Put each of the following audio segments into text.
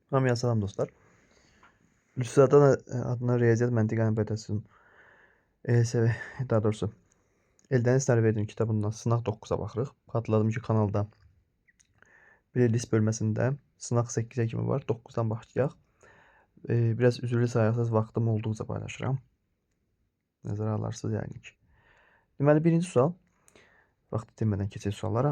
Hamıya salam dostlar. Lüsradan adına Riyaziyyat Məntiq Əlifbəsinin ESV, daha doğrusu Eldəniz Nərverdin kitabından sınaq 9-a baxırıq. Xatırladım ki, kanalda playlist bölməsində sınaq 8-ə kimi var. 9-dan başlayaq. Biraz üzrlü sayırsız vaxtım olduqca paylaşıram. Nəzərə alarsınız yəni ki. Deməli, birinci sual. Vaxtı demədən keçək suallara.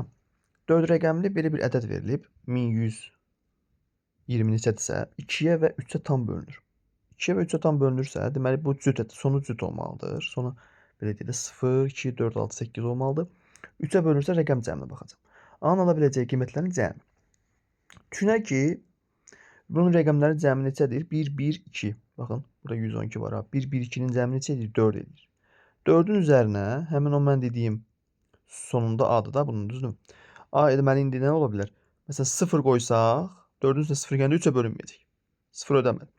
4 rəqəmli belə bir ədəd verilib. 1120 neçədirsə 2-yə və 3-ə tam bölünür. 2-yə və 3-ə tam bölünürsə, deməli bu cüt sonu cüt olmalıdır. Sonu belə deyək də 0, 2, 4, 6, 8 olmalıdır. 3-ə bölünürsə rəqəm cəminə baxacağam. A-nın ala biləcəyi qiymətlərin cəmi. Düşünək ki, bunun rəqəmləri cəmi neçədir? 1, 1, 2. Baxın, burada 112 var. 1, 1, 2-nin cəmi neçə edir? 4 edir. 4-ün üzərinə həmin o mən dediyim sonunda A-dır da bunun, düzdür? A deməli indi nə ola bilər? Məsələn 0 qoysaq, 4-ün üstünə 0 gəndə 3-ə bölünməyəcək. 0 ödəmədi.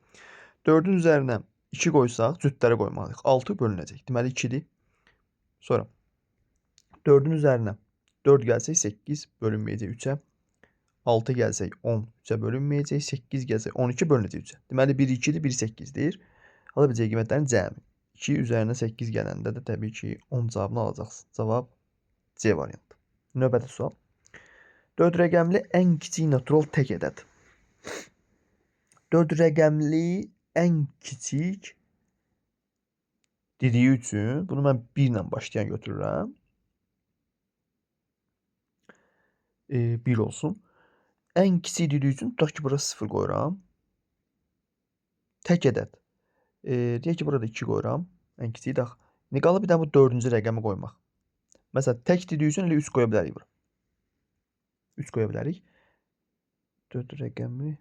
4-ün üzərinə 2 qoysaq, cütləri qoymalıyıq. 6 bölünəcək. Deməli 2-dir. Sonra 4-ün üzərinə 4 gəlsək 8 bölünməyəcək 3-ə. 6 gəlsək 10 3-ə bölünməyəcək. 8 gəlsək 12 bölünəcək 3-ə. Deməli 1 2-dir, 1 8-dir. Ala biləcək qiymətlərin cəmi. 2 üzərinə 8 gələndə də təbii ki 10 cavabını alacaqsın. Cavab C variantı. Növbəti sual. 4 rəqəmli ən kiçik natural tək ədəd. 4 rəqəmli ən kiçik dediyi üçün bunu mən 1 ilə başlayan götürürəm. 1 olsun. Ən kiçik dediyi üçün tutaq ki, bura 0 qoyuram. Tək ədəd. Deyək ki, burada 2 qoyuram. Ən kiçiyi də. İndi qalır bir də bu 4-cü rəqəmi qoymaq. Məsələn, tək dediyi üçün elə 3 qoya bilərik bura. 3 qoya bilərik. 4 rəqəmli.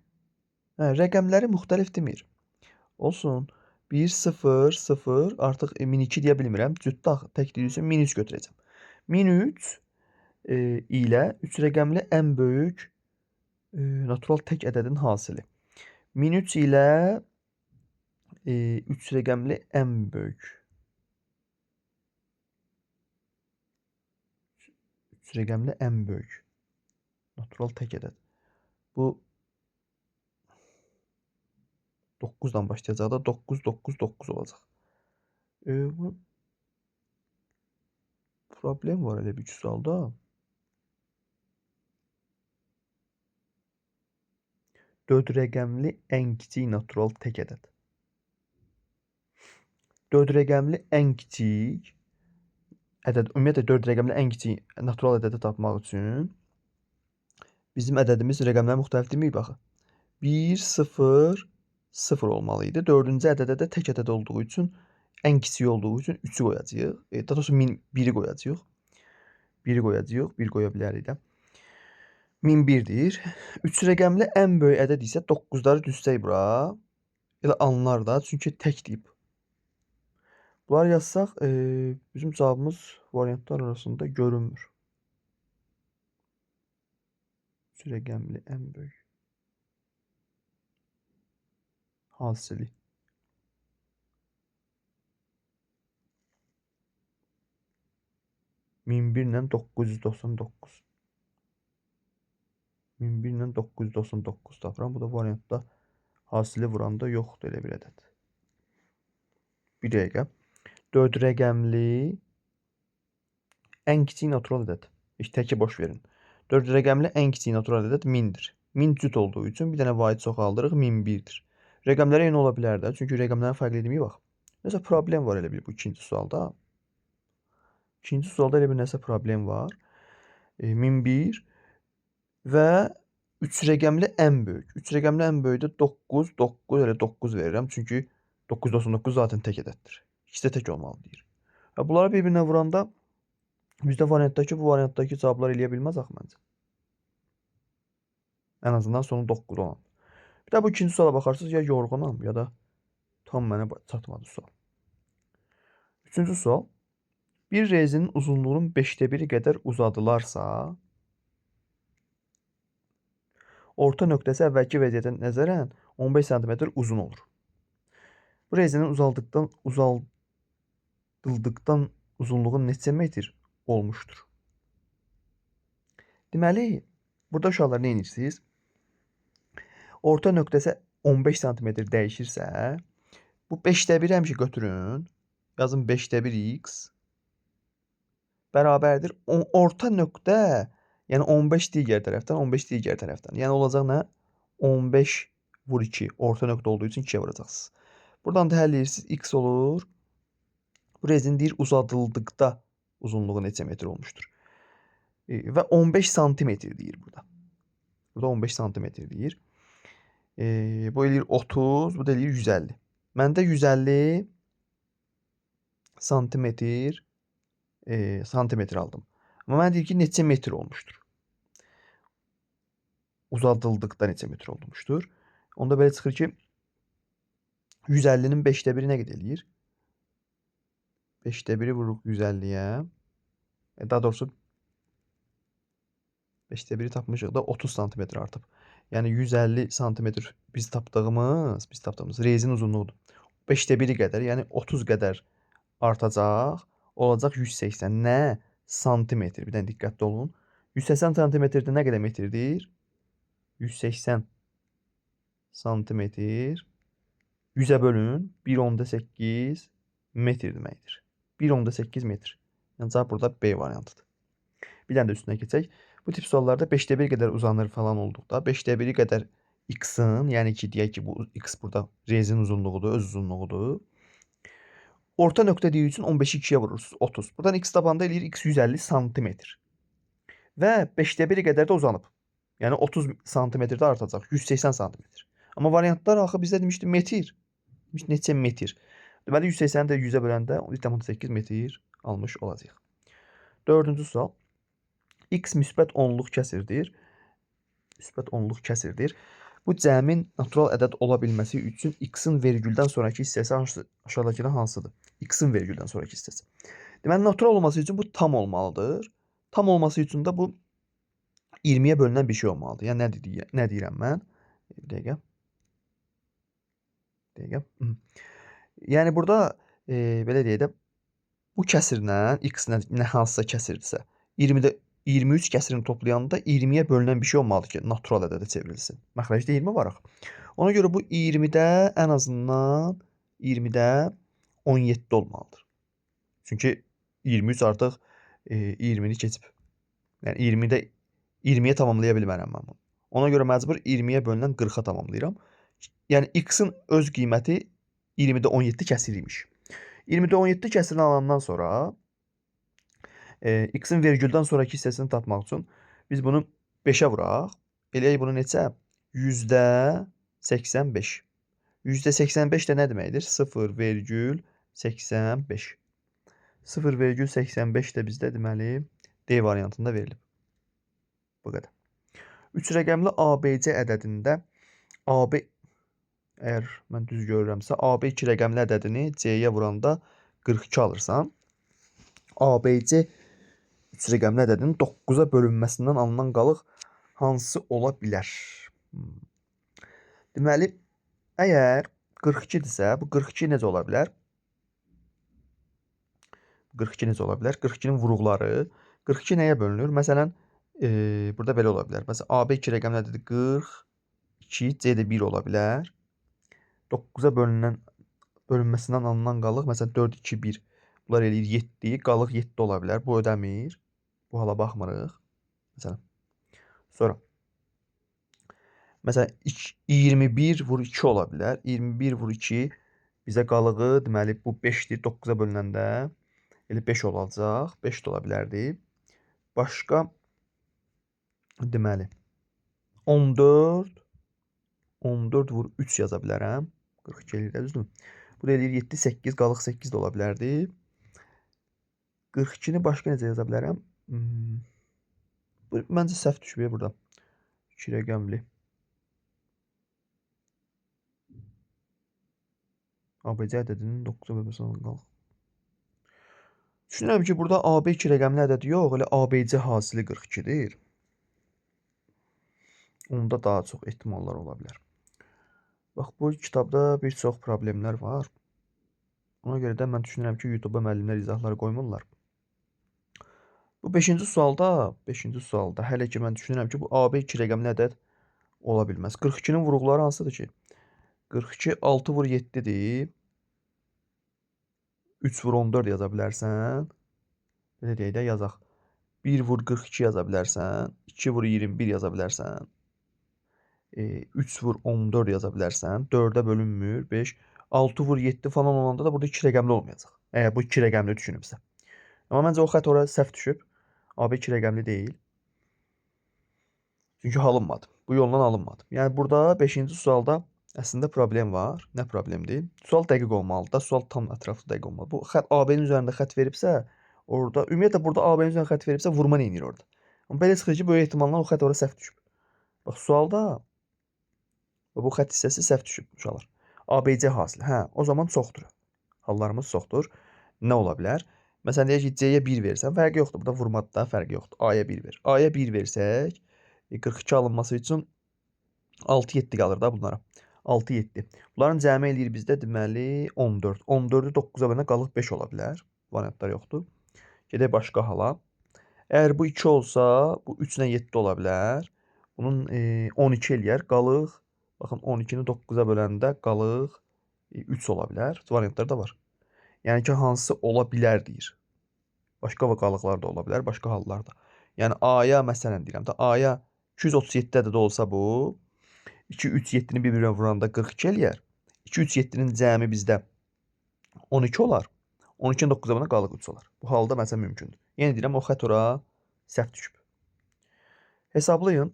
Rəqəmləri müxtəlif demir. Olsun. 1, 0, 0, artıq -2 deyə bilmirəm. Cütdə tək dediyi üçün -3 götürəcəm. -3 ilə 3 rəqəmli ən böyük natural tək ədədin hasili. -3 ilə 3 rəqəmli ən böyük. 3 rəqəmli ən böyük natural tək ədəd. Bu 9-dan başlayacaq da 9, 9, 9 olacaq. Bu problem var elə bir sualda. 4 rəqəmli ən kiçik natural tək ədəd. 4 rəqəmli ən kiçik ədəd, ümumiyyətlə 4 rəqəmli ən kiçik natural ədədi tapmaq üçün bizim ədədimiz rəqəmlər müxtəlif deməyib baxın. 1, 0, 0 olmalı idi. 4-cü ədədə də tək ədəd olduğu üçün, ən kiçik olduğu üçün 3-ü qoyacağıq. Daha doğrusu 1-i qoyacağıq. 1-i qoyacağıq, 1 qoya bilərik də. 1001-dir. 3 rəqəmli ən böyük ədəd isə 9-ları düzsək bura. Elə anlar da, çünki tək deyib. Bunları yazsaq, bizim cavabımız variantlar arasında görünmür. 3 rəqəmli ən böyük hasili. Min birlə 999. 1001 ilə 999 tapıram. Bu da variantda hasili vuranda yoxdur elə bir ədəd. Bir dəqiqə. 4 rəqəmli ən kiçik natural ədəd. Heç təki boş verin. 4 rəqəmli ən kiçik natural ədəd 1000-dir. 1000 cüt olduğu üçün bir dənə vahid çoxaldırıq 1001-dir. Rəqəmlər eyni ola bilər də, çünki rəqəmlərin fərqli deməyib bax. Nəsə problem var elə bir bu ikinci sualda. İkinci sualda elə bir nəsə problem var. 1001 və 3 rəqəmli ən böyük. 3 rəqəmli ən böyükdə 9, 9, elə 9 verirəm. Çünki 999 zaten tək ədəddir. İkisi də tək olmalı deyir. Bunları bir-birinə vuranda bizdə variantdakı bu variantdakı cavablar eləyə bilməz axı məncə. Ən azından sonu 9 olan. Bir də bu ikinci suala baxarsınız, ya yorğunam, ya da tam mənə çatmadı sual. Üçüncü sual. Bir rezinin uzunluğunun 5də 1-i qədər uzadılarsa, orta nöqtəsi əvvəlki vəziyyətə nəzərən 15 cm uzun olur. Bu rezinin uzadıldıqdan uzunluğu neçə metr olmuşdur? Deməli, burada uşaqlar nə edirsiniz? Orta nöqtə isə 15 sm dəyişirsə, bu 5də 1 həmişə götürün. Yazın 5də 1 x bərabərdir. Orta nöqtə, yəni 15 digər tərəfdən, 15 digər tərəfdən. Yəni olacaq nə? 15 vur 2. Orta nöqtə olduğu üçün 2-yə vuracaqsınız. Buradan da həll edirsiniz. X olur. Bu rezin deyir uzadıldıqda uzunluğu neçə metr olmuşdur. Və 15 santimetr deyir burada. Burada 15 santimetr deyir. Bu eləyir 30, bu da eləyir 150. Məndə 150 santimetr santimetr aldım. Amma mən deyir ki, neçə metr olmuşdur. Uzadıldıqda neçə metr olmuşdur. Onda belə çıxır ki, 150-nin 5də 1-i nə qədər eləyir? 5də 1-i vururuq 150-yə. Daha doğrusu 5də 1-i tapmışıq da 30 santimetr artıb. Yəni 150 santimetr biz tapdığımız rezin uzunluğudur. 5də 1-i qədər, yəni 30 qədər artacaq. Olacaq 180. Nə? Santimetr. Bir dənə diqqətli olun. 180 santimetrdə nə qədər metrdir? 180 santimetr 100-ə bölün. 1.8 metr deməkdir. 1.8 metr. Yəni cavab burada B variantıdır. Bir dənə də üstünə keçək. Bu tip suallarda 5də 1 qədər uzanır falan olduqda 5də 1-i qədər x-in, yəni ki, deyək ki, bu x burada rezin uzunluğudur, öz uzunluğudur. Orta nöqtə deyiyi üçün 15-i 2-yə vurursunuz, 30. Buradan x tapanda eləyir x 150 santimetr. Və 5də 1-i qədər də uzanıb. Yəni 30 santimetrdə artacaq, 180 santimetr. Amma variantlar axı bizdə demişdi metr. Neçə metr? Deməli 180-i də 100-ə böləndə 1.8 metr almış olacaq. 4-cü sual. X müsbət 10-luq kəsirdir. Müsbət 10-luq kəsirdir. Bu cəmin natural ədəd ola bilməsi üçün x-in vergüldən sonraki hissəsi aşağıdakıdan hansıdır? X-in vergüldən sonraki hissəsi. Deməli, natural olması üçün bu tam olmalıdır. Tam olması üçün də bu 20-yə bölünən bir şey olmalıdır. Yəni, nə deyirəm mən? Bir dəqiqə. Yəni, burada belə deyək də, bu kəsirlə x nə hansısa kəsirdirsə, 23 kəsirini toplayanda 20-yə bölünən bir şey olmalıdır ki, natural ədədə çevrilsin. Məxrəcdə 20 var axı. Ona görə bu 20-də ən azından 20-də 17 olmalıdır. Çünki 23 artıq 20-ni keçib. Yəni 20-də 20-yə tamamlaya bilmərəm mən bunu. Ona görə məcbur 20-yə bölünən 40-a tamamlayıram. Yəni x-in öz qiyməti 20-də 17 kəsir imiş. 20-də 17 kəsirini alandan sonra x-in vergüldən sonraki hissəsini tapmaq üçün biz bunu 5-ə vuraq. Eləyək bunu neçə? 85. 85 də nə deməkdir? 0,85. 0,85 də bizdə deməli D variantında verilib. Bu qədər. 3 rəqəmli ABC ədədində AB, əgər mən düz görürəmsə, AB 2 rəqəmli ədədini C-yə vuranda 42 alırsan, ABC 3 rəqəmli ədədinin 9-a bölünməsindən alınan qalıq hansı ola bilər? Deməli, əgər 42-dirsə, bu 42 necə ola bilər? 42 necə ola bilər? 42-nin vuruqları 42 nəyə bölünür? Məsələn, burada belə ola bilər. Məsələn, AB 2 rəqəmli ədədi 42, C də 1 ola bilər. 9-a bölünməsindən alınan qalıq, məsələn, 4, 2, 1. Bunlar eləyir 7, qalıq 7 ola bilər. Bu ödəmir. Bu hala baxmırıq. Məsələn. Sonra. Məsələn, 21 vur 2 ola bilər. 21 vur 2 bizə qalığı, deməli, bu 5-dir. 9-a bölünəndə elə 5 olacaq. 5 də ola bilərdi. Başqa, deməli, 14 vur 3 yaza bilərəm. 42 eləyir, düzdür? Bu da eləyir 7, 8, qalıq 8 də ola bilərdi. 42-ni başqa necə yaza bilərəm? Məncə səhv düşmüyor burada. 2 rəqəmli. ABC ədədinin 9-a bölünməsindən qalıq. Düşünürəm ki, burada AB 2 rəqəmli ədədi yox, elə ABC hasili 42-dir. Onda daha çox ehtimallar ola bilər. Bax, bu kitabda bir çox problemlər var. Ona görə də mən düşünürəm ki, YouTube-a müəllimlər izahları qoymurlar. Bu 5-ci sualda hələ ki mən düşünürəm ki, bu AB 2 rəqəmli ədəd ola bilməz. 42-nin vuruqları hansıdır ki? 42 6 vur 7-dir. 3 vur 14 yaza bilərsən. Belə deyək də yazaq. 1 vur 42 yaza bilərsən. 2 vur 21 yaza bilərsən. 3 vur 14 yaza bilərsən. 4-ə bölünmür. 5. 6 vur 7 falan olanda da burada 2 rəqəmli olmayacaq. Əgər bu 2 rəqəmli düşünübsə. Amma məncə o xətt ora səhv düşüb. AB 2 rəqəmli deyil. Çünki alınmadı. Bu yoldan alınmadı. Yəni burada 5-ci sualda əslində problem var. Nə problemdir? Sual dəqiq olmalıdır. Sual tam ətraflı dəqiq olmalı. Bu xətt AB-nin üzərində xətt veribsə, orada ümumiyyətlə burada AB-nin üzərində xətt veribsə, vurma nə edir orada? Amma belə çıxır ki, böyük ehtimalla o xətt ora səhv düşüb. Bax sualda bu xətt hissəsi səhv düşüb uşaqlar. ABC hasili. Hə, o zaman çoxdur. Hallarımız çoxdur. Nə ola bilər? Məsələn, deyək ki, C-yə 1 versən, fərqi yoxdur. Burada vurmada fərqi yoxdur. A-ya 1 ver. A-ya 1 versək, 42 alınması üçün 6-7 qalır da bunlara. 6-7. Bunların cəmi eləyir bizdə deməli 14. 14-ü 9-a bölənə qalıq 5 ola bilər. Variantlar yoxdur. Gedək başqa hala. Əgər bu 2 olsa, bu 3 ilə 7 ola bilər. Bunun 12 eləyər. Qalıq, baxın 12-ni 9-a böləndə qalıq 3 ola bilər. Variantlar da var. Yəni ki, hansı ola bilər deyir. Başqa qalıqlar da ola bilər, başqa hallarda. Yəni A-ya məsələn deyirəm də, A-ya 237 ədəd olsa bu, 2, 3, 7-ni bir-birinə vuranda 42 eləyər. 2, 3, 7-nin cəmi bizdə 12 olar. 12-nin 9-a bölənə qalıq 3 olar. Bu halda məsələn mümkündür. Yenə deyirəm, o xətt ora səhv düşüb. Hesablayın.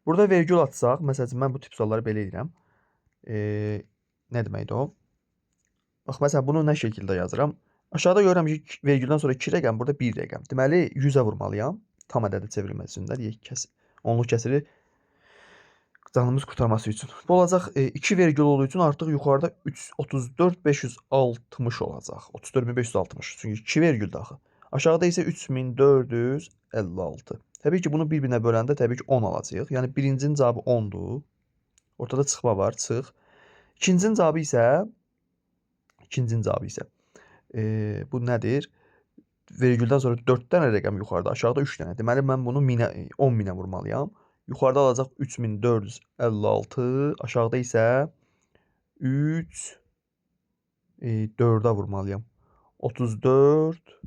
Burada vergül atsaq, məsələn, mən bu tip sualları belə edirəm. Nə deməkdir o? Bax, məsələn, bunu nə şəkildə yazıram? Aşağıda görürəm ki, vergüldən sonra 2 rəqəm, burada 1 rəqəm. Deməli, 100-ə vurmalıyam. Tam ədədə çevrilməsi üçün də deyək, onluq kəsiri canımız qurtarması üçün. Bu olacaq 2 vergül olduğu üçün artıq yuxarıda 34.560 olacaq. 34.560. Çünki 2 vergüldə axı. Aşağıda isə 3456. Təbii ki, bunu bir-birinə böləndə təbii ki 10 alacağıq. Yəni birincinin cavabı 10-dur. Ortada çıxma var, çıx. İkincinin cavabı isə bu nədir? Vergüldən sonra 4 dənə rəqəm yuxarıda, aşağıda 3 dənə. Deməli, mən bunu 10 minə vurmalıyam. Yuxarıda alacaq 3456, aşağıda isə 3, 4-ə vurmalıyam. 34,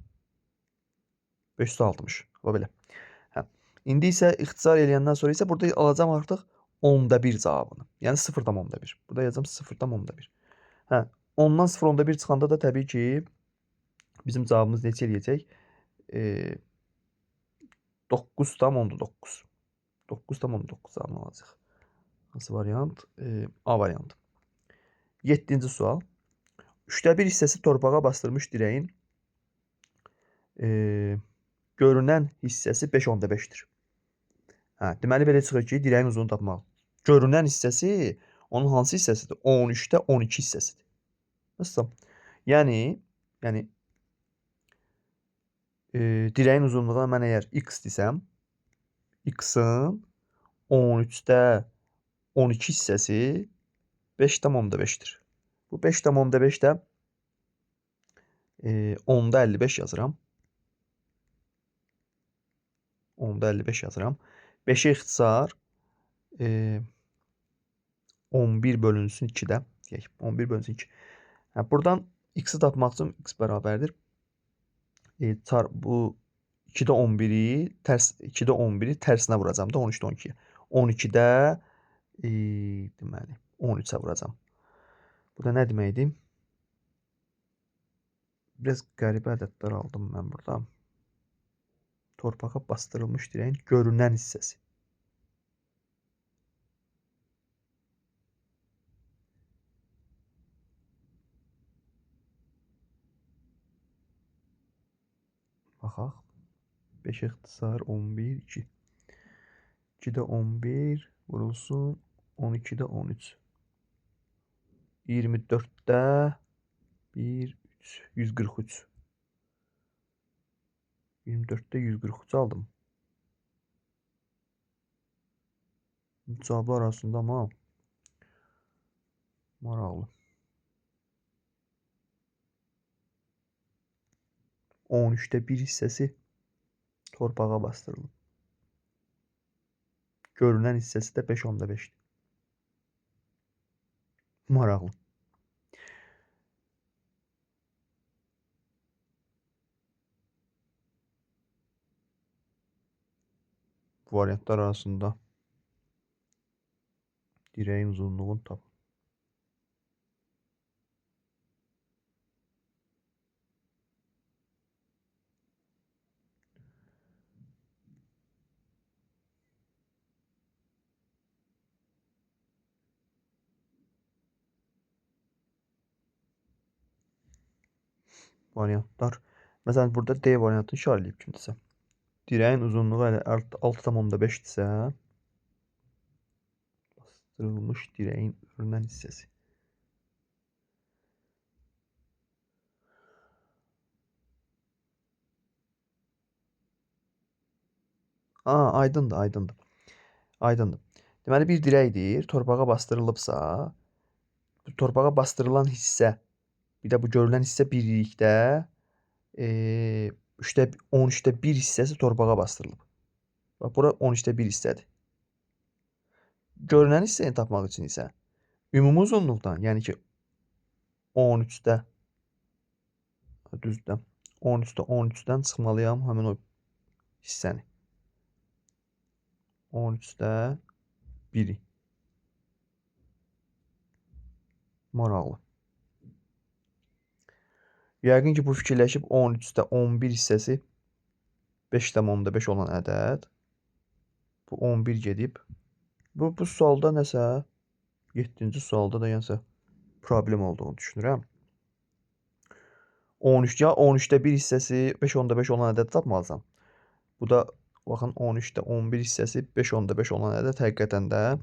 560. O belə. Hə. İndi isə ixtisar eləyəndən sonra isə burada alacağım artıq 10-da 1 cavabını. Yəni 0,1. Burada yazacağım 0,1. Hə. 10-dan 0,1 çıxanda da təbii ki, bizim cavabımız neçə eləyəcək? 9,9. 9,9 cavabını alacaq. Hansı variant? A variantı. 7-ci sual. 3də 1 hissəsi torpağa bastırmış dirəyin görünən hissəsi 5,5-dir. Hə, deməli belə çıxır ki, dirəyin uzunluğunu tapmaq. Görünən hissəsi onun hansı hissəsidir? 13-də 12 hissəsidir. Nasıl? Yəni dirəyin uzunluğuna mən əgər x desəm, x-in 13-də 12 hissəsi 5,5-dir. Bu 5,5-də 10-da 55 yazıram. 10-da 55 yazıram. 5-ə ixtisar 11 bölünsün 2-də. 11 bölünsün 2. Hə, buradan x-i tapmaq üçün x bərabərdir. Bu 2-də 11-i tərsinə vuracam da 13-də 12-yə. 12-də deməli 13-ə vuracam. Bu da nə deməkdir? Biraz qəribə ədədlər aldım mən burada. Torpağa bastırılmış dirəyin görünən hissəsi. Baxaq. 5 ixtisar 11, 2. 2-də 11 vurulsun 12-də 13. 24-də 1, 3, 143. 24-də 143 aldım. Cavablar arasında ama maraqlı. 13-də 1 hissəsi torpağa bastırılıb. Görünən hissəsi də 5/5. Maraqlı. Variantlar arasında direğin uzunluğunu tap. Variantlar. Məsələn, burada D variantını işarələyib kimdisə. Direğin uzunluğu elə 6/5-dirsə, bastırılmış direğin görünən hissəsi. Aydındır, aydındır. Aydındır. Deməli, bir dirəkdir, torpağa bastırılıbsa, bu torpağa bastırılan hissə, bir də bu görülən hissə birlikdə 10/1 hissəsi torpağa bastırılıb. Bax, bura 10/1 hissədir. Görünən hissəni tapmaq üçün isə ümumi uzunluqdan, yəni ki 13-də düzdür. 13-dən çıxmalıyam həmin o hissəni. 13/1. Maraqlı. Yəqin ki, bu fikirləşib 13/11 hissəsi 5/5 olan ədəd. Bu 11 gedib. Bu sualda nəsə 7-ci sualda da yəni problem olduğunu düşünürəm. 13/1 hissəsi 5/5 olan ədəd tapmalısan. Bu da baxın 13/11 hissəsi 5/5 olan ədəd həqiqətən də.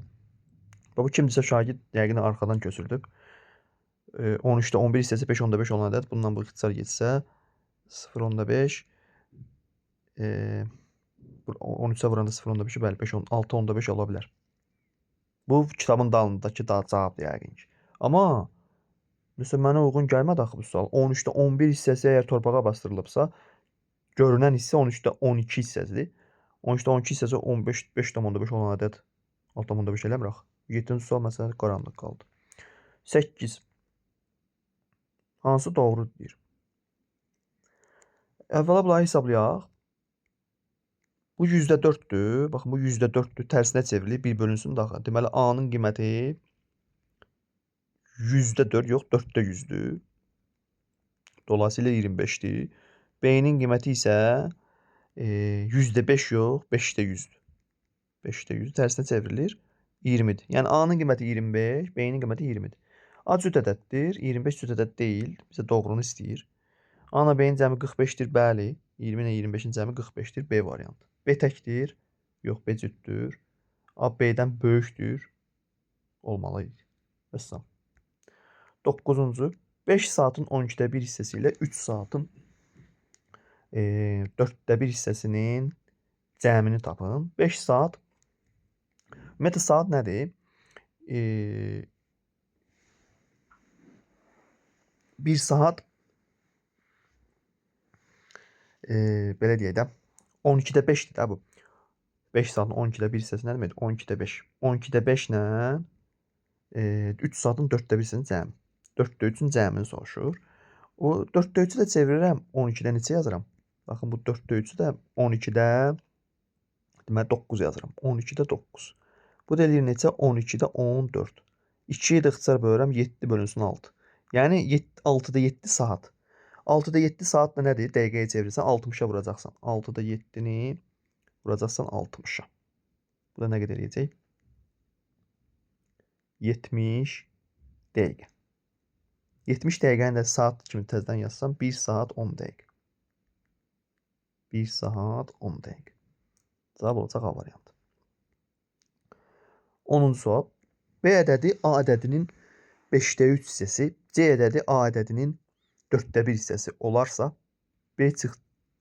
Bu kimdirsə şagird yəqin arxadan köçürdüb. 13/11 hissəsi 5/5 olan ədəd. Bundan bu ixtisar getsə 0/5 13-ə vuranda 0/5 bəli 6/5 ola bilər. Bu kitabın dalındakı cavabdır yəqin ki. Amma məsələn mənə uyğun gəlmədi axı bu sual. 13/11 hissəsi əgər torpağa bastırılıbsa, görünən hissə 13/12 hissəsidir. 13/12 hissəsi 15 5/5 olan ədəd 6/5 eləmir axı. 7-ci sual məsələn qaranlıq qaldı. 8. Hansı doğrudur deyir. Əvvəla bunları hesablayaq. Bu %4'dür. Baxın bu %4'dür. Tərsinə çevrilir. 1 bölünsün daha. Deməli A-nın qiyməti %4 yox 4/100'dür. Dolayısıyla 25'dir. B-nin qiyməti isə %5 yox 5/100'dür. 5/100 tərsinə çevrilir. 20'dir. Yəni A-nın qiyməti 25, B-nin qiyməti 20'dir. A cüt ədəddir. 25 cüt ədəd deyil. Bizə doğrunu istəyir. A-la B-nin cəmi 45'dir. Bəli. 20 ilə 25'in cəmi 45'dir. B variantı. B təkdir. Yox, B cütdür. A B-dən böyükdür. Olmalıydı. Vəssalam. 9-cu. 5 saatın 12/1 hissəsi ilə 3 saatın 4/1 hissəsinin cəmini tapın. 5 saat. Ümumiyyətlə saat nədir? 1 saat belə deyək də 12/5'dir də bu. 5 saatın 12/1 hissəsi nə deməkdir? 12/5. 12/5 ilə 3 saatın 4/1 hissəsinin cəmi. 4/3'ün cəmini soruşur. O 4/3'ü də çevirirəm. 12'də neçə yazıram? Baxın bu 4/3'ü də 12'də deməli 9 yazıram. 12'də 9. Bu da eləyir neçə? 12'də 14. 2'yi də ixtisar bölürəm 7 bölünsün 6. Yəni 6'da 7 saat. 6'da 7 saat da nədir? Dəqiqəyə çevirirsən 60'a vuracaqsan. 6'da 7'ni vuracaqsan 60'a. Bu da nə qədər eləyəcək? 70 dəqiqə. 70 dəqiqəni də saat kimi təzədən yazsam 1 saat 10 dəqiqə. 1 saat 10 dəqiqə. Cavab olacaq A variantı. 10-cu sual. B ədədi A ədədinin 5/3 hissəsi, C ədədi A ədədinin 4/1 hissəsi olarsa, B çıx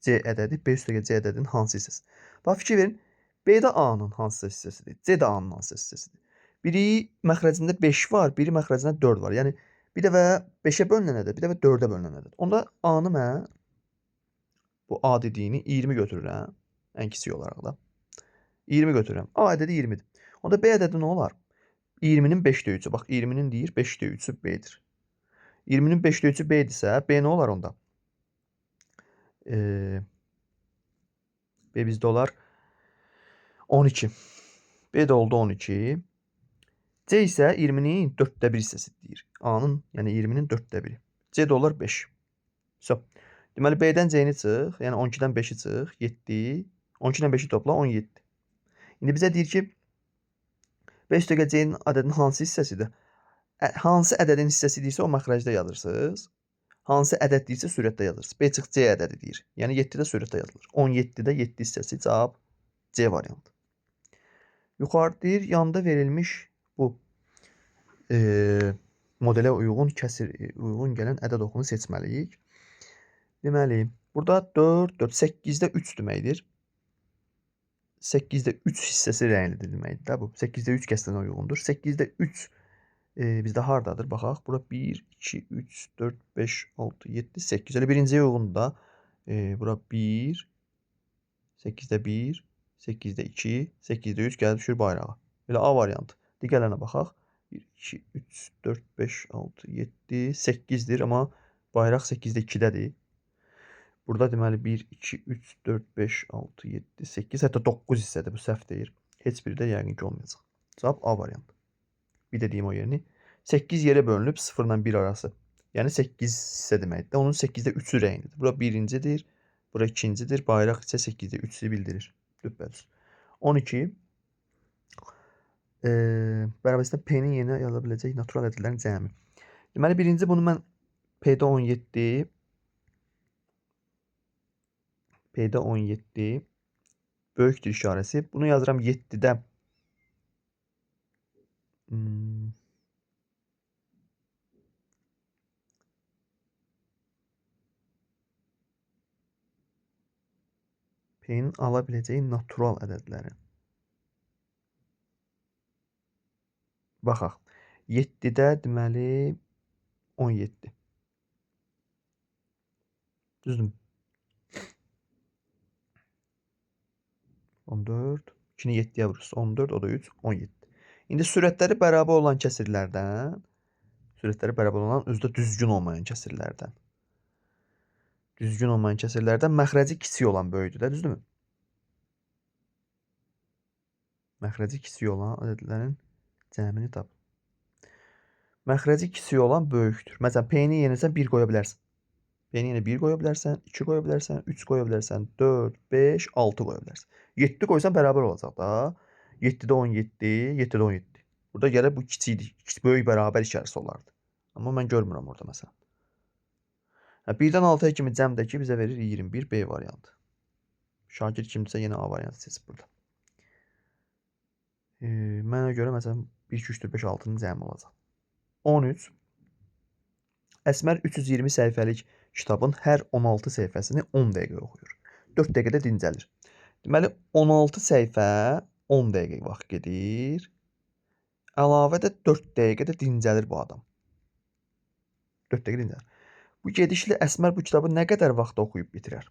C ədədi B üstəgəl C ədədinin hansı hissəsi? Bax fikir verin. B də A-nın hansı hissəsidir? C də A-nın hansı hissəsidir? Biri məxrəcində 5 var, biri məxrəcində 4 var. Yəni bir dəfə 5'ə bölünən ədəd, bir dəfə 4'ə bölünən ədəd. Onda A-nı mən bu A dediyini 20 götürürəm. Ən kiçik olaraq da. 20 götürürəm. A ədədi 20-dir. Onda B ədədi nə olar? 20-nin 5də 3-ü. Bax 20-nin deyir 5də 3-ü B-dir. 20-nin 5də 3-ü B-dirsə, B nə olar onda? B bizdə olar 12. B də oldu 12. C isə 20-nin 4də 1 hissəsidir. A-nın, yəni 20-nin 4də 1-i. C də olar 5. So. Deməli B-dən C-ni çıx, yəni 12-dən 5-i çıx, 7. 12-dən 5-i topla 17. İndi bizə deyir ki, 5 dəqiqə C-nin ədədinin hansı hissəsidir? Hansı ədədin hissəsidirsə o məxrəcdə yazırsınız. Hansı ədəd deyirsə sürətdə yazırsınız. B çıx C ədədi deyir. Yəni 7-də sürətdə yazılır. 17-də 7 hissəsi cavab C variantı. Yuxarı deyir, yanda verilmiş bu modelə uyğun gələn ədəd oxunu seçməliyik. Deməli, burada 4, 4, 8-də 3 deməkdir. 8-də 3 hissəsi rənglidir deməkdir də bu. 8-də 3 kəsrənə uyğundur. 8-də 3 bizdə hardadır? Baxaq. Bura 1, 2, 3, 4, 5, 6, 7, 8. Elə birinciyə uyğundur da. Bura 1, 8-də 1, 8-də 2, 8-də 3 gəlib düşür bayrağa. Elə A variantı. Digərlərinə baxaq. 1, 2, 3, 4, 5, 6, 7, 8-dir. Amma bayraq 8-də 2-dədir. Burada deməli 1, 2, 3, 4, 5, 6, 7, 8, hətta 9 hissədir. Bu səhv deyir. Heç biri də yəqin ki olmayacaq. Cavab A variantı. Bir də deyim o yerini. 8 yerə bölünüb 0 ilə 1 arası. Yəni 8 hissə deməkdir. Onun 8-də 3-ü rənglidir. Bura birincidir. Bura ikincidir. Bayraq isə 8-də 3-ü bildirir. Düppədüz. 12. Bərabərində P-nin yerinə yaza biləcək natural ədədlərin cəmi. Deməli birinci bunu mən P-də 17 P-də 17 böyükdür işarəsi. Bunu yazıram 7-də P-nin ala biləcəyi natural ədədləri. Baxaq. 7-də deməli 17. Düzdür? 14. 2-ni 7-yə vurursa 14, o da 3, 17. İndi sürətləri bərabər olan kəsirlərdən, özü də düzgün olmayan kəsirlərdən məxrəci kiçik olan böyükdür də, düzdürmü? Məxrəci kiçik olan ədədlərin cəmini tap. Məxrəci kiçik olan böyükdür. Məsələn, P-ni yerinə 1 qoya bilərsən. P-ni yerinə 1 qoya bilərsən, 2 qoya bilərsən, 3 qoya bilərsən, 4, 5, 6 qoya bilərsən. 7 qoysan bərabər olacaq da. 7-də 17, 7-də 17. Burada gəlib bu kiçikdir. Böyük bərabər işarəsi olardı. Amma mən görmürəm orada məsələn. 1-dən 6-ya kimi cəmdəki bizə verir 21 B variantı. Şagird kimdirsə yenə A variantı seçib burada. Mənə görə məsələn 1, 2, 3, 4, 5, 6-nın cəmi olacaq. 13. Əsmər 320 səhifəlik kitabın hər 16 səhifəsini 10 dəqiqə oxuyur. 4 dəqiqədə dincəlir. Deməli 16 səhifə 10 dəqiqə vaxt gedir. Əlavə də 4 dəqiqədə dincəlir bu adam. 4 dəqiqə dincəlir. Bu gedişli Əsmər bu kitabı nə qədər vaxtda oxuyub bitirər?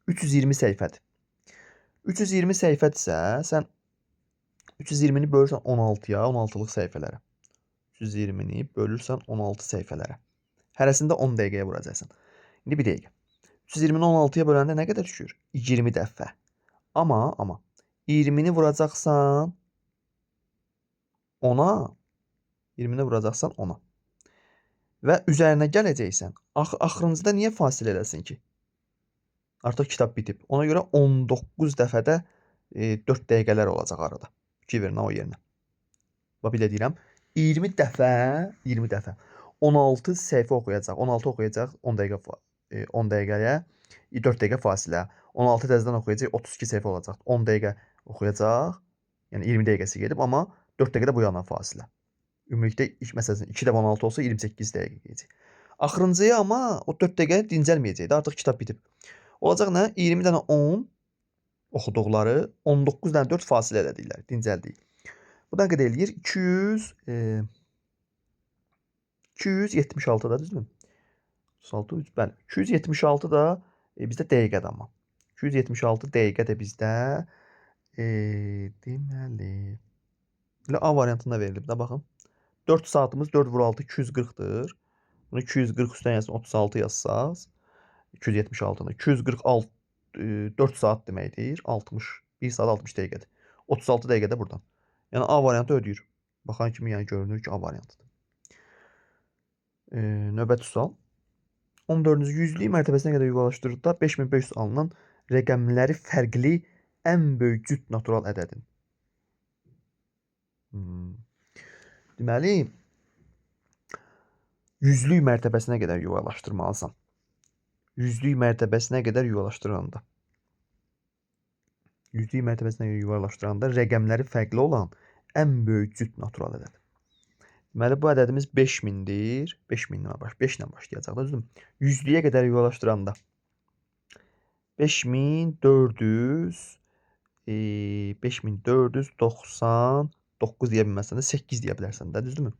320 səhifədir. 320 səhifədirsə, sən 320-ni bölürsən 16-ya, 16-lıq səhifələrə. 320-ni bölürsən 16 səhifələrə. Hərəsində 10 dəqiqəyə vuracaqsan. İndi bir dəqiqə. 320-ni 16-ya böləndə nə qədər düşür? 20 dəfə. Amma 20-ni vuracaqsan 10-a, 20-ni vuracaqsan 10-a. Və üzərinə gələcəksən. Axırıncıda niyə fasilə eləsin ki? Artıq kitab bitib. Ona görə 19 dəfədə 4 dəqiqələr olacaq arada. 2 verin o yerinə. Bax belə deyirəm. 20 dəfə 16 səhifə oxuyacaq. 16 oxuyacaq 10 dəqiqəyə 4 dəqiqə fasilə. 16 təzədən oxuyacaq 32 səhifə olacaq. 10 dəqiqə oxuyacaq. Yəni 20 dəqiqəsi gedib, amma 4 dəqiqədə bu yana fasilə. Ümumilikdə məsələn 2 dəfə 16 olsa 28 dəqiqə gedəcək. Axırıncıya amma o 4 dəqiqə dincəlməyəcək də, artıq kitab bitib. Olacaq nə? 20 dənə 10 oxuduqları 19 dənə 4 fasilə elədiklər, dincəldik. Bu da qədər eləyir? 276 da, düzdürmü? 36, bəli. 276 da bizdə dəqiqədir amma. 276 dəqiqə də bizdə Deməli. Elə A variantında verilib də baxın. 4 saatımız 4 vur 6 240'dır. Bunu 240 üstdən yazsın 36 yazsaz. 276'ını. 246 4 saat deməkdir. 1 saat 60 dəqiqədir. 36 dəqiqədə buradan. Yəni A variantı ödəyir. Baxan kimi yəni görünür ki A variantıdır. Növbəti sual. 14-cü yüzlük mərtəbəsinə qədər yuvarlaşdırdıqda 5500 alınan rəqəmləri fərqli ən böyük cüt natural ədədin. Deməli, yüzlük mərtəbəsinə qədər yuvarlaşdırmalısan. Yüzlük mərtəbəsinə qədər yuvarlaşdıranda. Yüzlük mərtəbəsinə qədər yuvarlaşdıranda rəqəmləri fərqli olan ən böyük cüt natural ədəd. Deməli, bu ədədimiz 5000'dir. 5000 ilə başlayacaq da düzdür. Yüzlüyə qədər yuvarlaşdıranda 5499 deyə bilməsən də 8 deyə bilərsən də, düzdürmü?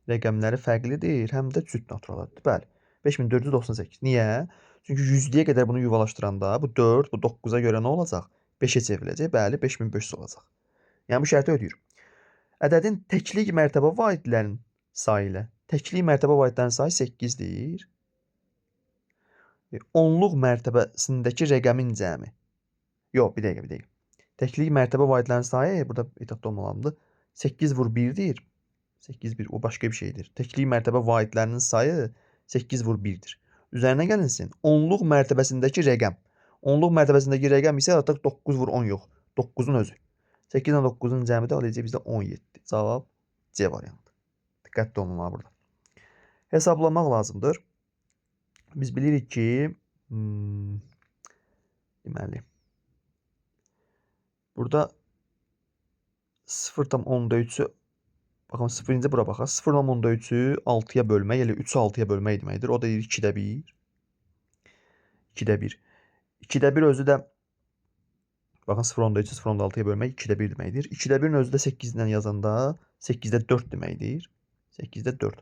Rəqəmləri fərqlidir, həm də cüt naturaldır. Bəli, 5498. Niyə? Çünki yüzlüyə qədər bunu yuvarlaşdıranda bu 4, bu 9'a görə nə olacaq? 5'ə çevriləcək. Bəli, 5500 olacaq. Yəni bu şərti ödəyir. Ədədin təklik mərtəbə vaidlərinin sayı ilə təklik mərtəbə vaidlərinin sayı 8'dir. Onluq mərtəbəsindəki rəqəmin cəmi. Yox, bir dəqiqə. Təklik mərtəbə vaidlərinin sayı burada etatda olmalıdır. 8 vur 1'dir. 8 1 o başqa bir şeydir. Təklik mərtəbə vaidlərinin sayı 8 vur 1'dir. Üzərinə gəlinsin. Onluq mərtəbəsindəki rəqəm. Onluq mərtəbəsindəki rəqəm isə artıq 9 vur 10 yox. 9'un özü. 8 ilə 9'un cəmi də alacaq bizdə 17. Cavab C variantı. Diqqətli olmalı burada. Hesablamaq lazımdır. Biz bilirik ki, deməli, burada 0,3'ü baxın 0-cı bura baxaq. 0,3'ü 6'ya bölmək, yəni 3'ü 6'ya bölmək deməkdir. O da 2'də 1. 2'də 1. 2'də 1 özü də baxın 0,3'ü 0,6'ya bölmək 2'də 1 deməkdir. 2'də 1'in özü də 8 ilə yazanda 8'də 4 deməkdir. 8'də 4.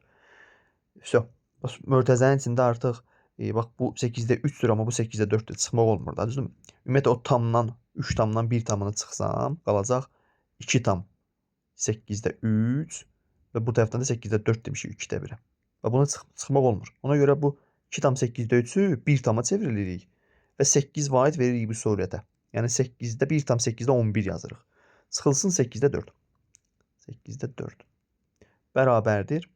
Vəsə, mötəzənin içində artıq bax bu 8'də 3'dür, amma bu 8'də 4'dür. Çıxmaq olmur da, düzdürmü? Ümumiyyətlə o tamdan 3 tamdan 1 tamını çıxsam, qalacaq 2 tam 8'də 3 və bu tərəfdən də 8'də 4 demişik 2'də 1'ə. Və buna çıxmaq olmur. Ona görə bu 2 tam 8'də 3'ü 1 tama çeviririk və 8 vaid veririk bu surətə. Yəni 8'də 1 tam 8'də 11 yazırıq. Çıxılsın 8'də 4. 8'də 4 bərabərdir.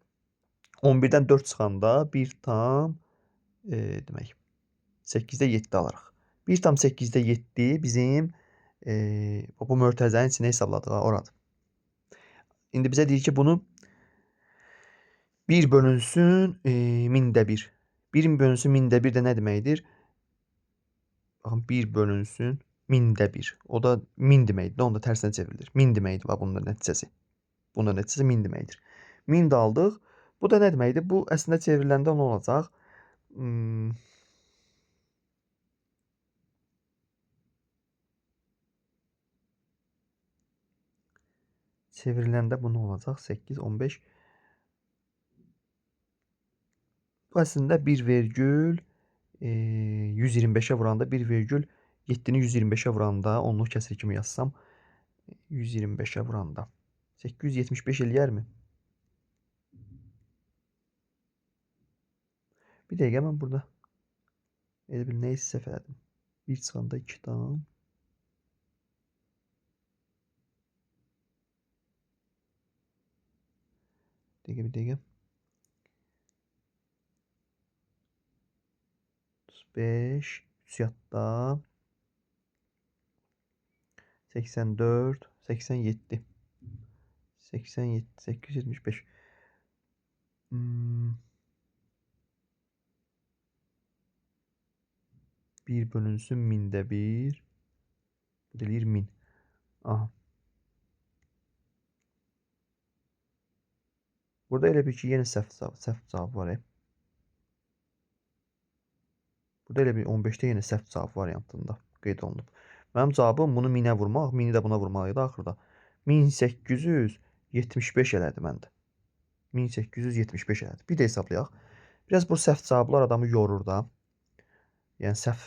11'dən 4 çıxanda 1 tam demək 8'də 7 alırıq. 1 tam 8'də 7 bizim bu mötəzənin içində hesabladıq oradır. İndi bizə deyir ki, bunu 1 bölünsün 1000'də 1. 1 bölünsün 1000'də 1 də nə deməkdir? Baxın 1 bölünsün 1000'də 1. O da 1000 deməkdir. Onu da tərsinə çevrilir. 1000 deməkdir bax bunun da nəticəsi. Bunun da nəticəsi 1000 deməkdir. 1000 də aldıq. Bu da nə deməkdir? Bu əslində çevriləndə nə olacaq? Çevriləndə bu nə olacaq? 8, 15. Bu əslində 1,125'ə vuranda 1,7'ni 125'ə vuranda onluq kəsir kimi yazsam 125'ə vuranda 875 eləyərmi? Bir dəqiqə mən burada elə bir nə isə səhv elədim. 1 çıxanda 2 tam. Bir dəqiqə. 35 3 yadda 84 87 87 875 1 bölünsün 1000'də 1 bu deyir 1000. Aha. Burada elə bir ki yenə səhv cavab var. Burada elə bir 15'də yenə səhv cavab variantında qeyd olunub. Mənim cavabım bunu 1000'ə vurmaq, 1000'i də buna vurmaq idi axırda. 1875 elədi məndə. 1875 elədi. Bir də hesablayaq. Biraz bu səhv cavablar adamı yorur da. Yəni səhv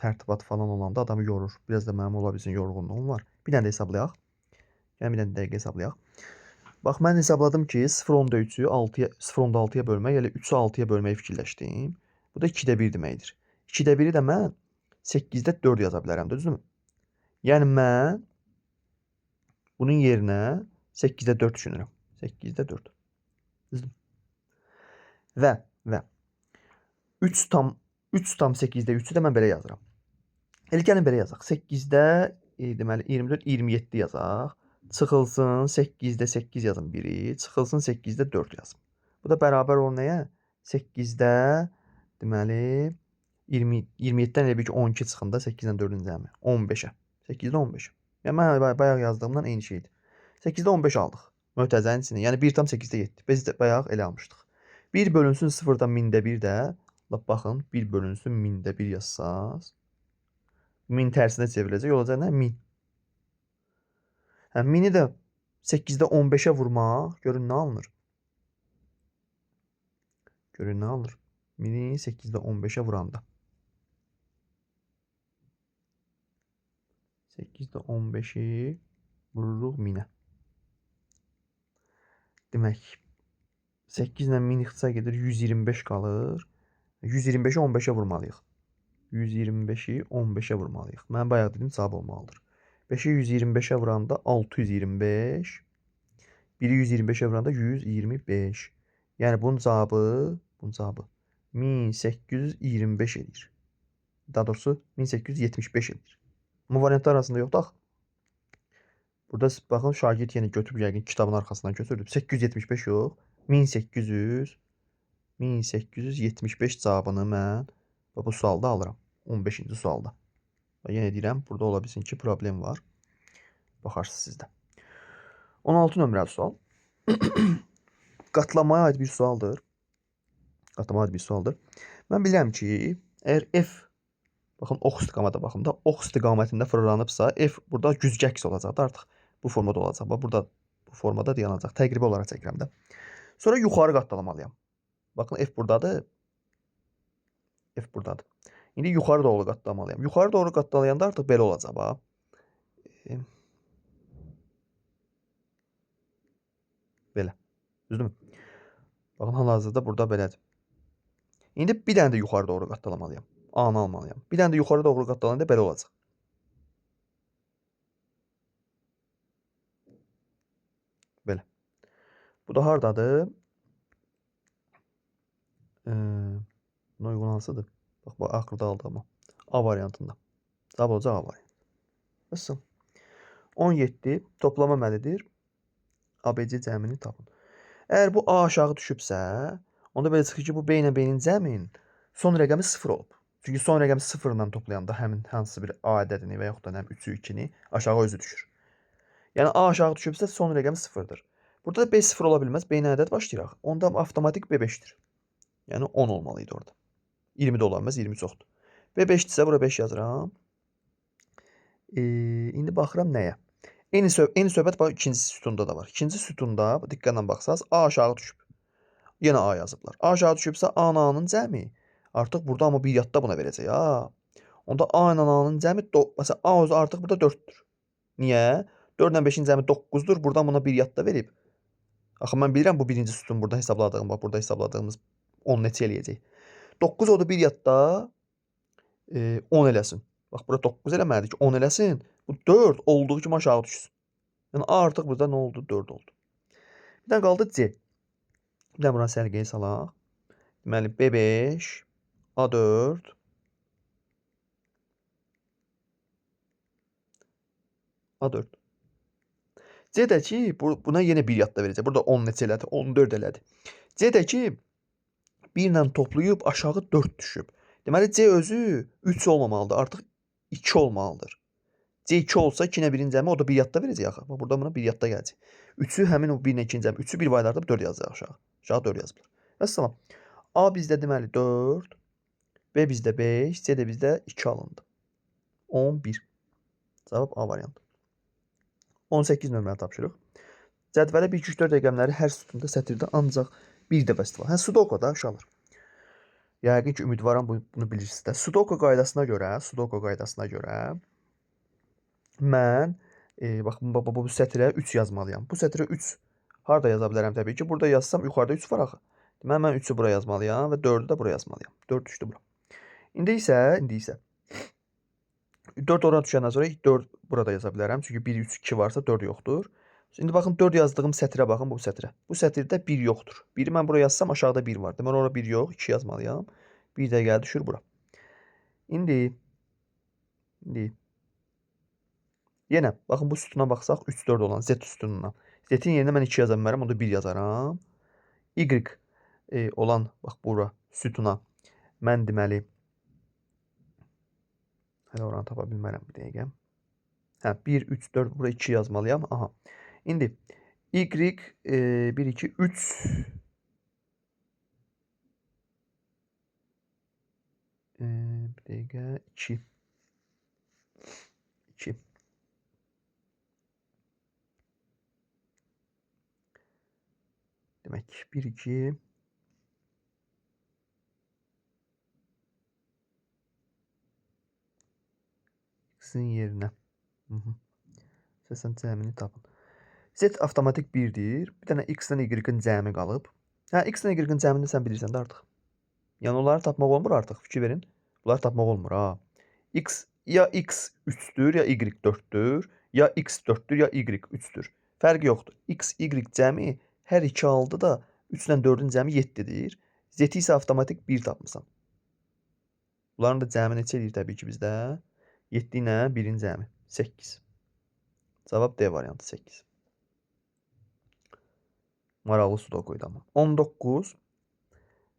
tərtibat falan olanda adamı yorur. Biraz da mənim ola bilsin yorğunluğum var. Bir dənə də hesablayaq. Yəni bir dənə dəqiq hesablayaq. Bax, mən hesabladım ki, 0.3-ü 6-ya 0.6-ya bölmək, yəni 3-ü 6-ya bölməyi fikirləşdim. Bu da 2-də 1 deməkdir. 2-də 1-i də mən 8-də 4 yaza bilərəm, düzdürmü? Yəni mən bunun yerinə 8-də 4 düşünürəm. 8-də 4. Düzdür? Və 3,8-də 3-ü də mən belə yazıram. Elə gəlin belə yazaq. 8-də deməli 24, 27 yazaq. Çıxılsın 8-də 8 yazın biri. Çıxılsın 8-də 4 yazın. Bu da bərabər olur nəyə? 8-də deməli 27-dən elə bir ki 12 çıxında 8-dən 4-ün cəmi 15-ə. 8-də 15. Yəni mən bayaq yazdığımdan eyni şeydir. 8-də 15 aldıq. Mötərizənin içində. Yəni 1,8-də 7. Biz də bayaq elə almışdıq. 1 bölünsün 0-dan 1000-də 1 də. Baxın, 1 bölünsün 1000-də 1 yazsaz. 1000 tərsinə çevriləcək. Olacaq nə? 1000. Hə, 1000-i də 8-də 15-ə vurmaq. Görün nə alınır? Görün nə alınır? 1000-i 8-də 15-ə vuranda. 8-də 15-i vururuq 1000-ə. Demək, 8 ilə 1000 ixtisar gedir, 125 qalır. 125-i 15-ə vurmalıyıq. 125-i 15-ə vurmalıyıq. Mən bayaq dedim, cavab olmalıdır. 5-i 125-ə vuranda 625. 1-i 125-ə vuranda 125. Yəni bunun cavabı 1825 edir. Daha doğrusu 1875 edir. Bu variantlar arasında yoxdur axı. Burada baxın, şagird yenə götürüb yəqin kitabın arxasından götürdü. 875 yox, 1875 cavabını mən bu sualda alıram. 15-ci sualda. Yenə deyirəm, burada ola bilsin ki, problem var. Baxarsınız sizdə. 16 nömrəli sual. Qatlamaya aid bir sualdır. Mən bilirəm ki, əgər F, baxın, ox istiqamətə baxın da, ox istiqamətində fırlanıbsa, F burada güzgə əks olacaq da artıq. Bu formada olacaq. Burada bu formada dayanacaq. Təqribi olaraq çəkirəm də. Sonra yuxarı qatlalamalıyam. Baxın, F buradadır. İndi yuxarı doğru qatlamalıyam. Yuxarı doğru qatlayanda artıq belə olacaq. Bax. Belə. Düzdürmü? Baxın, hal-hazırda burada belədir. İndi bir dənə də yuxarı doğru qatlalamalıyam. A-nı almalıyam. Bir dənə də yuxarı doğru qatlalayanda belə olacaq. Belə. Bu da hardadır? Buna uyğun hansıdır? Bax, axırda aldığım A variantında. Cavab olacaq A variantı. Bəs 17 toplama əməlidir. ABC cəmini tapın. Əgər bu A aşağı düşübsə, onda belə çıxır ki, bu B ilə B-nin cəmin son rəqəmi 0 olub. Çünki son rəqəmi 0 ilə toplayanda həmin hansı bir A ədədini və yaxud da 3-ü, 2-ni aşağı özü düşür. Yəni A aşağı düşübsə son rəqəmi 0-dır. Burada da B 0 ola bilməz. B ilə ədəd başlayıraq. Onda avtomatik B 5-dir. Yəni 10 olmalıydı orada. 20 də ola bilməz, 20 çoxdur. B 5-dirsə bura 5 yazıram. İndi baxıram nəyə? Eyni söhbət bax ikinci sütunda da var. İkinci sütunda diqqətlə baxsaz A aşağı düşüb. Yenə A yazıblar. A aşağı düşübsə A-nın cəmi artıq burada amma bir yadda buna verəcək. Ha. Onda A ilə A-nın cəmi məsələn A özü artıq burada 4-dür. Niyə? 4 ilə 5-in cəmi 9-dur. Buradan buna bir yadda verib. Axı mən bilirəm bu birinci sütun burada hesabladığım, bax burada hesabladığımız 10 neçə eləyəcək. 9 odur bir yadda 10 eləsin. Bax bura 9 eləməlidir ki 10 eləsin. Bu 4 olduğu kimi aşağı düşsün. Yəni A artıq burada nə oldu? 4 oldu. Bir dənə qaldı C. Bir dənə buna sərgiyə salaq. Deməli B5 A4 A4. C-dəki buna yenə bir yadda verəcək. Burada 10 neçə elədi? 14 elədi. C-dəki 1 ilə toplayıb aşağı 4 düşüb. Deməli C özü 3 olmamalıdır. Artıq 2 olmalıdır. C 2 olsa 2 ilə 1-in cəmi o da bir yadda verəcək axı. Burada buna bir yadda gələcək. 3-ü həmin o 1 ilə 2-in cəmi. 3-ü bir paylardıb 4 yazacaq aşağı. Aşağı 4 yazılır. Vəssalam. A bizdə deməli 4, B bizdə 5, C də bizdə 2 alındı. 11. Cavab A variantı. 18 nömrəni tapşırıq. Cədvələ 1, 2, 3, 4 rəqəmləri hər sütunda sətirdə ancaq bir dəfə istifadə. Hə, Sudoku da uşaqlar. Yəqin ki, ümidvaram bunu bilirsiniz də. Sudoku qaydasına görə mən Baxın, bu sətrə 3 yazmalıyam. Bu sətrə 3 harda yaza bilərəm təbii ki? Burada yazsam yuxarıda 3 var axı. Deməli, mən 3-ü bura yazmalıyam və 4-ü də bura yazmalıyam. 4 düşdü bura. İndi isə 4 ora düşəndən sonra 4 burada yaza bilərəm. Çünki 1, 3, 2 varsa 4 yoxdur. Şimdi baxın 4 yazdığım sətrə baxın, bu sətrə. Bu sətirdə 1 yoxdur. 1-i mən bura yazsam aşağıda 1 var. Deməli, ora 1 yox, 2 yazmalıyam. 1 də gəl düşür bura. İndi yenə baxın, bu sütuna baxsaq 3, 4 olan Z sütununa. Z-in yerinə mən 2 yaza bilmərəm, onda 1 yazaram. Y olan bax bura sütuna mən deməli hələ oranı tapa bilmərəm bir dəqiqə. 1, 3, 4 bura 2 yazmalıyam. Aha. İndi Y 1, 2, 3 bir dəqiqə 2 demək 1, 2 X-in yerinə. Səsən cəmini tapın. Z avtomatik 1-dir. Bir dənə X-dən Y-in cəmi qalıb. X-dən Y-in cəmini sən bilirsən də artıq. Yəni onları tapmaq olmur artıq. Fikir verin. Bunları tapmaq olmur ha. Ya X 3-dür, ya Y 4-dür, ya X 4-dür, ya Y 3-dür. Fərqi yoxdur. X, Y cəmi hər iki halda da 3 ilə 4-ün cəmi 7-dir. Z-i isə avtomatik 1 tapmısan. Bunların da cəmi neçə edir təbii ki bizdə? 7 ilə 1-in cəmi 8. Cavab D variantı 8. Maraqlı sudoku idi amma. 19.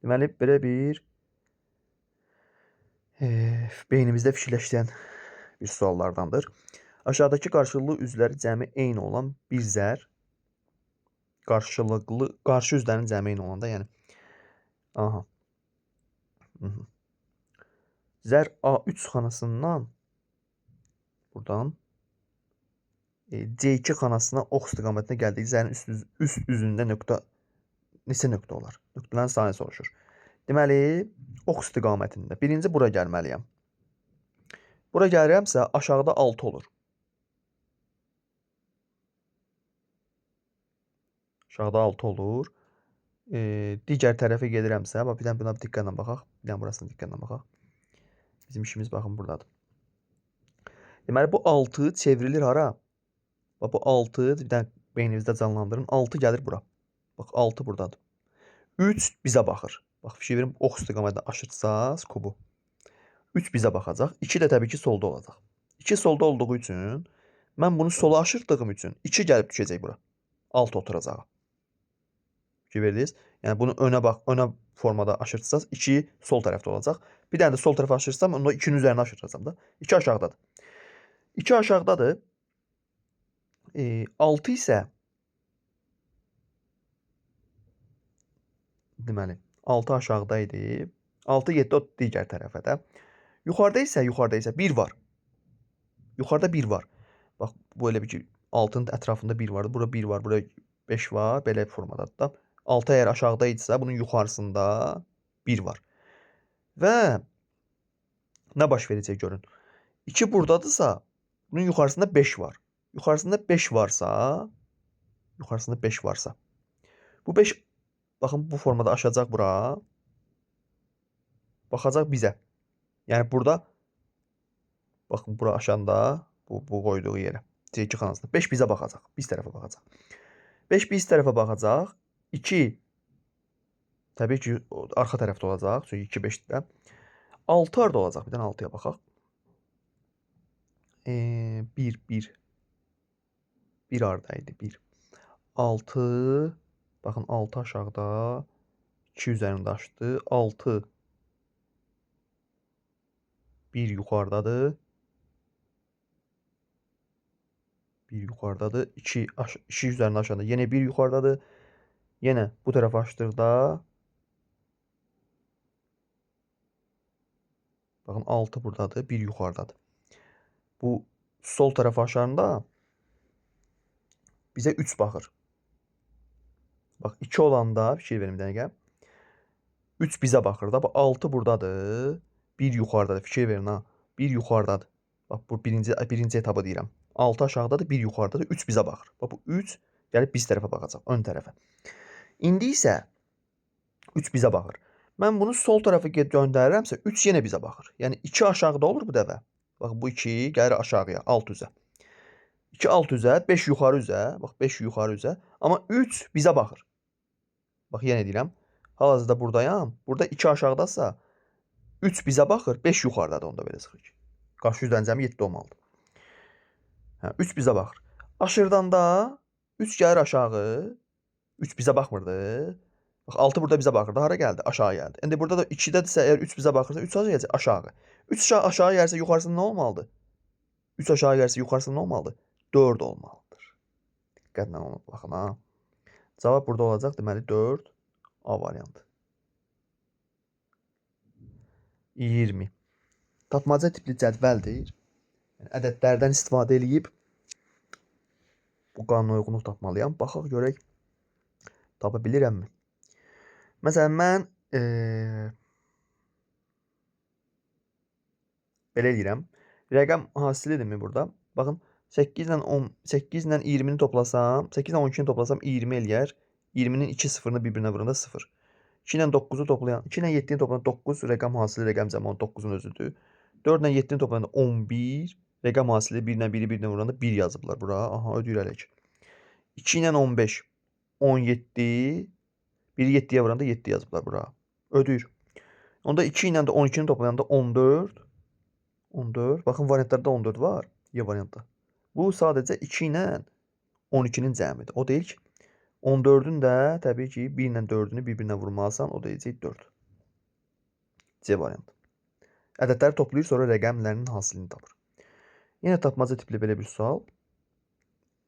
Deməli, belə bir beynimizdə fikirləşdirən bir suallardandır. Aşağıdakı qarşılıqlı üzləri cəmi eyni olan bir zər, qarşı üzlərin cəmi eyni olanda, yəni zər A3 xanasından buradan C2 xanasına ox istiqamətinə gəldiyi zərin üst üzündə neçə nöqtə olar? Nöqtələrin sayını soruşur. Deməli, ox istiqamətində. Birinci bura gəlməliyəm. Bura gəlirəmsə, aşağıda 6 olur. Aşağıda 6 olur. Digər tərəfə gedirəmsə, bir dənə buna diqqətlə baxaq. Bir dənə burasına diqqətlə baxaq. Bizim işimiz baxın buradadır. Deməli, bu 6 çevrilir hara? Bu 6, bir dənə beyninizdə canlandırın. 6 gəlir bura. Bax, 6 buradadır. 3 bizə baxır. Bax, fikir verin, ox istiqamətində aşırsaz kubu. 3 bizə baxacaq. 2 də təbii ki, solda olacaq. 2 solda olduğu üçün mən bunu sola aşırdığım üçün 2 gəlib düşəcək bura. 6 oturacaq. Fikir verdiniz? Yəni bunu önə formada aşırsaz 2 sol tərəfdə olacaq. Bir dənə də sol tərəfə aşırsam, onu 2-nin üzərinə aşıracam da. 2 aşağıdadır. 2 aşağıdadır. 6 isə deməli 6 aşağıda idi. 6, 7 o digər tərəfə də. Yuxarıda isə 1 var. Yuxarıda 1 var. Bax, bu elə bir ki 6-nın ətrafında 1 vardı. Bura 1 var, bura 5 var. Belə formadadır da. 6 əgər aşağıda idisə, bunun yuxarısında 1 var. Və nə baş verəcək görün. 2 buradadırsa, bunun yuxarısında 5 var. Yuxarısında 5 varsa, bu 5 baxın bu formada aşacaq bura. Baxacaq bizə. Yəni burada baxın bura aşanda bu qoyduğu yerə C2 xanasında 5 bizə baxacaq. Biz tərəfə baxacaq. 5 biz tərəfə baxacaq. 2 təbii ki arxa tərəfdə olacaq. Çünki 2 5-də. 6 harda olacaq? Bir dənə 6-ya baxaq. 1 hardaydı? 1. 6 baxın 6 aşağıda 2 üzərində aşdı. 6 1 yuxarıdadır. 1 yuxarıdadır. 2 üzərində aşağıda. Yenə 1 yuxarıdadır. Yenə bu tərəfə açdıqda baxın 6 buradadır. 1 yuxarıdadır. Bu sol tərəfə aşanda bizə 3 baxır. Bax 2 olanda fikir verin bir dəqiqə. 3 bizə baxır da. Bu 6 buradadır. 1 yuxarıdadır. Fikir verin ha. 1 yuxarıdadır. Bax bu birinci etabı deyirəm. 6 aşağıdadır, 1 yuxarıdadır. 3 bizə baxır. Bax bu 3 gəlib biz tərəfə baxacaq, ön tərəfə. İndi isə 3 bizə baxır. Mən bunu sol tərəfə göndərirəmsə 3 yenə bizə baxır. Yəni 2 aşağıda olur bu dəfə. Bax bu 2 gəlir aşağıya, alt üzə. 2 alt üzə, 5 yuxarı üzə. Bax 5 yuxarı üzə. Amma 3 bizə baxır. Bax yenə deyirəm. Hal-hazırda buradayam. Burada 2 aşağıdasa 3 bizə baxır, 5 yuxarıdadır onda belə çıxır ki. Qarşı üzdən cəmi 7 olmalıdır. Hə, 3 bizə baxır. Aşırıdan da 3 gəlir aşağı. 3 bizə baxmırdı. Bax 6 burada bizə baxırdı. Hara gəldi? Aşağı gəldi. İndi burada da 2-dədirsə, əgər 3 bizə baxırsa 3 hara gələcək? Aşağı. 3 aşağı gəlsə yuxarısında nə olmalıdır? 3 aşağı gəlsə yuxarısında nə olmalıdır? 4 olmalıdır. Diqqətlə ona baxın ha. Cavab burada olacaq. Deməli 4 A variantı. 20. Tapmaca tipli cədvəldir. Yəni ədədlərdən istifadə edib bu qanuna uyğunluq tapmalıyam. Baxaq görək tapa bilirəmmi? Məsələn mən belə deyirəm. Rəqəm hasilidirmi burada? Baxın 8 ilə 10, 8 ilə 20-ni toplasam, 8 ilə 12-ni toplasam 20 eləyər. 20-nin 2 sıfırını bir-birinə vuranda 0. 2 ilə 9-u toplayan, 2 ilə 7-ni toplayanda 9 rəqəm hasili rəqəm zamanı 9-un özüdür. 4 ilə 7-ni toplayanda 11, rəqəm hasili 1 ilə 1-i bir-birinə vuranda 1 yazıblar bura. Aha, ödəyir ələk. 2 ilə 15, 17, 1-i 7-yə vuranda 7 yazıblar bura. Ödəyir. Onda 2 ilə də 12-ni toplayanda 14. 14. Baxın variantlarda 14 var. Y variantda. Bu sadəcə 2 ilə 12-nin cəmidir. O deyil ki, 14-ün də təbii ki 1 ilə 4-ünü bir-birinə vurmalısan. O deyəcək 4. C variantı. Ədədləri toplayır, sonra rəqəmlərinin hasilini tapır. Yenə tapmaca tipli belə bir sual.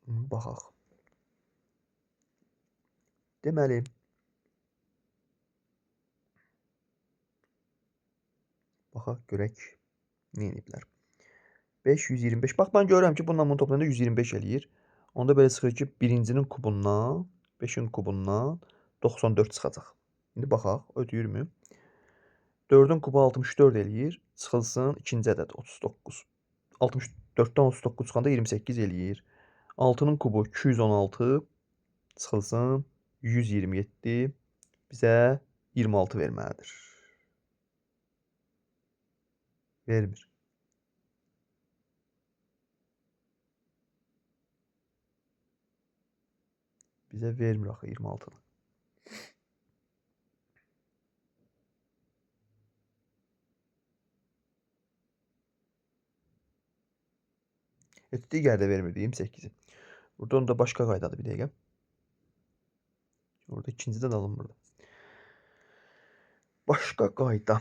Baxaq. Deməli, baxaq görək nə ediblər. 5, 125. Bax, mən görürəm ki, bununla bunu toplayanda 125 eləyir. Onda belə çıxır ki, birincinin kubundan, 5-in kubundan 94 çıxacaq. İndi baxaq, ödəyirmi? 4-ün kubu 64 eləyir. Çıxılsın ikinci ədəd 39. 64-dən 39 çıxanda 28 eləyir. 6-nın kubu 216 çıxılsın 127 bizə 26 verməlidir. Vermir. Bizə vermir axı 26-nı. Digər də vermir deyim 8-i. Burada onda başqa qaydadır bir dəqiqə. Orada ikincidə də alınmırdı. Başqa qayda.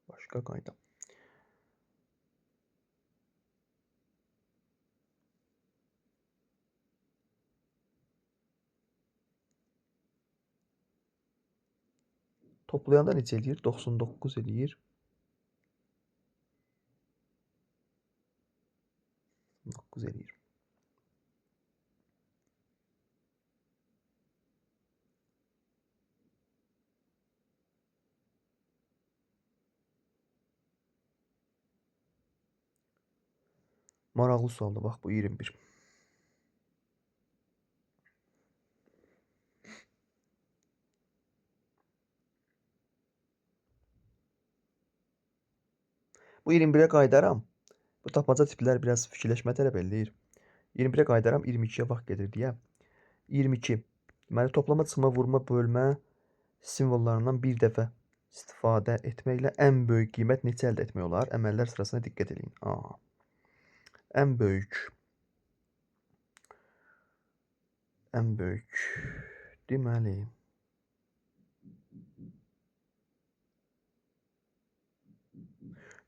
Başqa qayda. Toplayanda necə eləyir? 99 eləyir. 9 eləyir. Maraqlı sualdır. Bax, bu 21. Bu 21-ə qaydaram. Bu tapmaca tiplər biraz fikirləşmə tələb eləyir. 21-ə qaydaram, 22-yə vaxt gedir deyə. 22. Deməli, toplama, çıxma, vurma, bölmə simvollarından bir dəfə istifadə etməklə ən böyük qiymət neçə əldə etmək olar? Əməllər sırasına diqqət edin. Ən böyük. Ən böyük. Deməli.